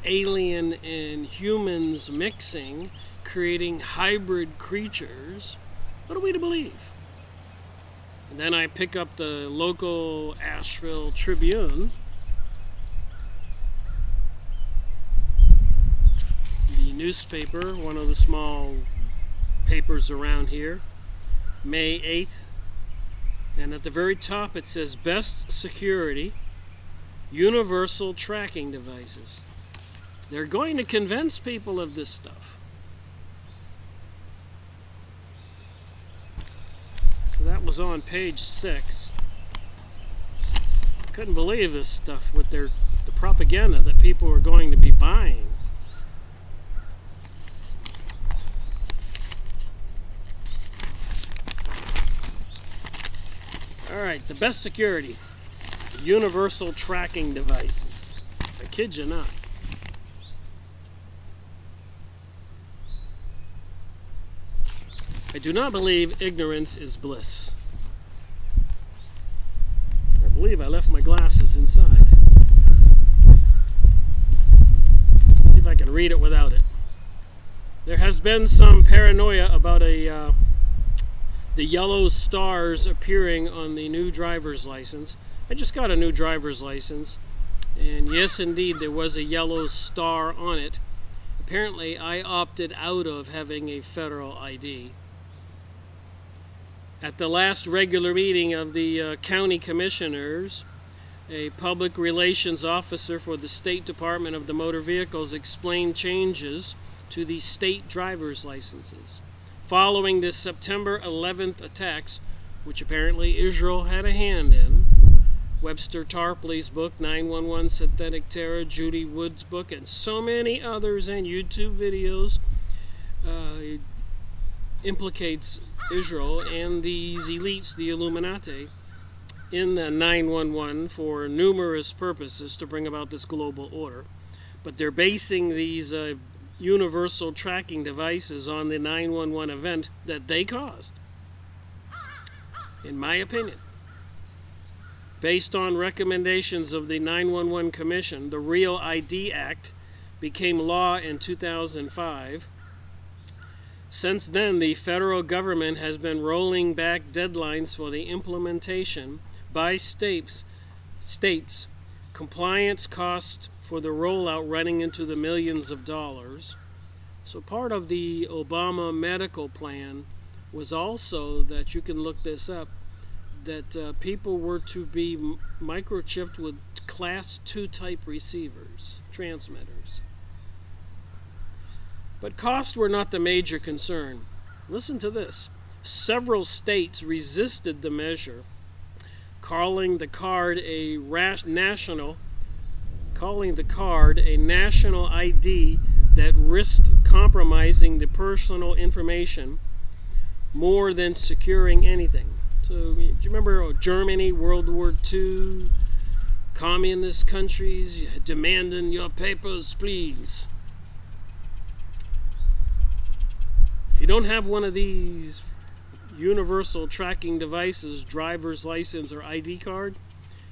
alien and humans mixing, creating hybrid creatures. What are we to believe? And then I pick up the local Asheville Tribune, the newspaper, one of the small papers around here, May 8th. And at the very top it says, best security, universal tracking devices. They're going to convince people of this stuff. So that was on page 6. couldn't believe this stuff with the propaganda that people were going to be buying. Alright, the best security. Universal tracking devices. I kid you not. I do not believe ignorance is bliss. I believe I left my glasses inside. See if I can read it without it. There has been some paranoia about the yellow stars appearing on the new driver's license. I just got a new driver's license, and yes, indeed, there was a yellow star on it. Apparently, I opted out of having a federal ID. At the last regular meeting of the county commissioners, a public relations officer for the State Department of the Motor Vehicles explained changes to the state driver's licenses. Following the September 11th attacks, which apparently Israel had a hand in, Webster Tarpley's book, 911 Synthetic Terror, Judy Wood's book, and so many others, and YouTube videos, implicates Israel and these elites, the Illuminati, in 911 for numerous purposes to bring about this global order. But they're basing these universal tracking devices on the 911 event that they caused, in my opinion. Based on recommendations of the 911 Commission, the Real ID Act became law in 2005. Since then, the federal government has been rolling back deadlines for the implementation by states. Compliance costs for the rollout running into the millions of dollars. So part of the Obama medical plan was also that, you can look this up, that people were to be microchipped with Class 2 type receivers, transmitters. But costs were not the major concern. Listen to this. Several states resisted the measure, calling the card a national ID that risked compromising the personal information more than securing anything. So, do you remember Germany, World War II, communist countries demanding your papers, please? If you don't have one of these universal tracking devices, driver's license or ID card,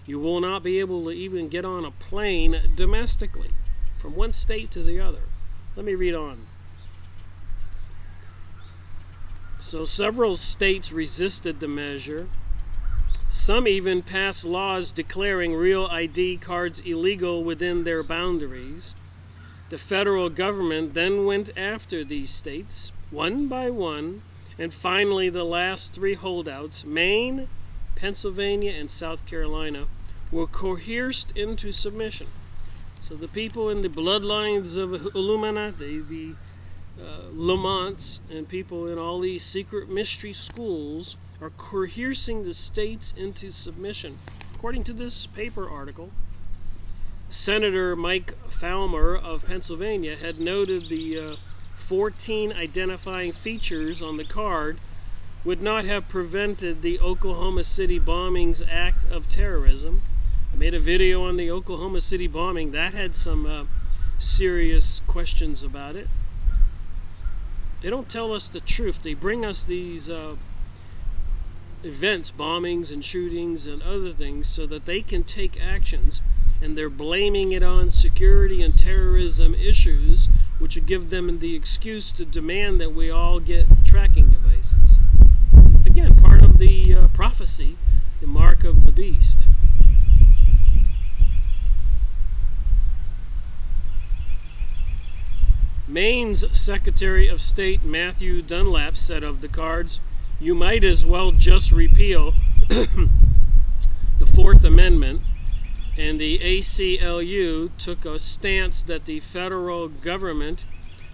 you will not be able to even get on a plane domestically from one state to the other. Let me read on. So several states resisted the measure. Some even passed laws declaring real ID cards illegal within their boundaries. The federal government then went after these states, one by one, and finally the last three holdouts, Maine, Pennsylvania, and South Carolina, were coerced into submission. So the people in the bloodlines of Illuminati, the Lamonts, and people in all these secret mystery schools are coercing the states into submission. According to this paper article, Senator Mike Falmer of Pennsylvania had noted the 14 identifying features on the card would not have prevented the Oklahoma City bombings act of terrorism. I made a video on the Oklahoma City bombing. That had some serious questions about it. They don't tell us the truth. They bring us these events, bombings and shootings and other things, so that they can take actions, and they're blaming it on security and terrorism issues, which would give them the excuse to demand that we all get tracking devices. Again, part of the prophecy, the mark of the beast. Maine's Secretary of State Matthew Dunlap said of the cards, "You might as well just repeal the Fourth Amendment," and the ACLU took a stance that the federal government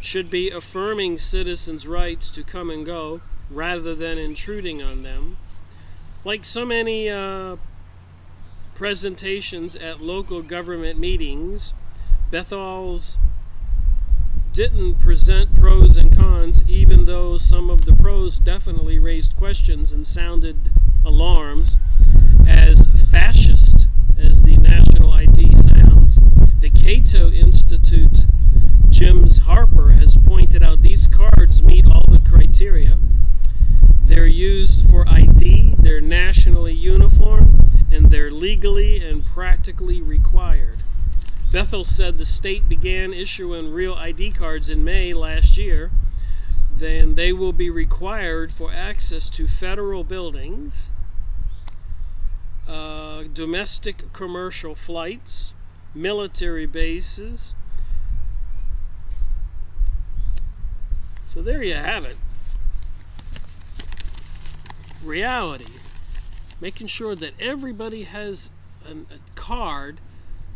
should be affirming citizens' rights to come and go rather than intruding on them. Like so many presentations at local government meetings. Bethel's didn't present pros and cons, even though some of the pros definitely raised questions and sounded alarms. As fascist as the national ID sounds, the Cato Institute James Harper has pointed out these cards meet all the criteria. They're used for ID, they're nationally uniform, and they're legally and practically required. Bethel said the state began issuing real ID cards in May last year. Then they will be required for access to federal buildings, domestic commercial flights, military bases. So there you have it. Reality. Making sure that everybody has a card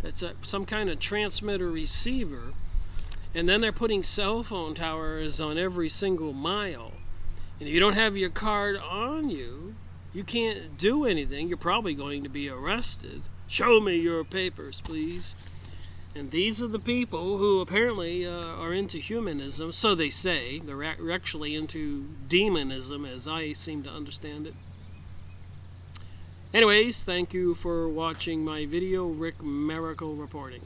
that's some kind of transmitter receiver, and then they're putting cell phone towers on every single mile. And if you don't have your card on you, you can't do anything. You're probably going to be arrested. Show me your papers, please. And these are the people who apparently are into humanism, so they say. They're actually into demonism, as I seem to understand it. Anyways, thank you for watching my video. Rick Miracle reporting.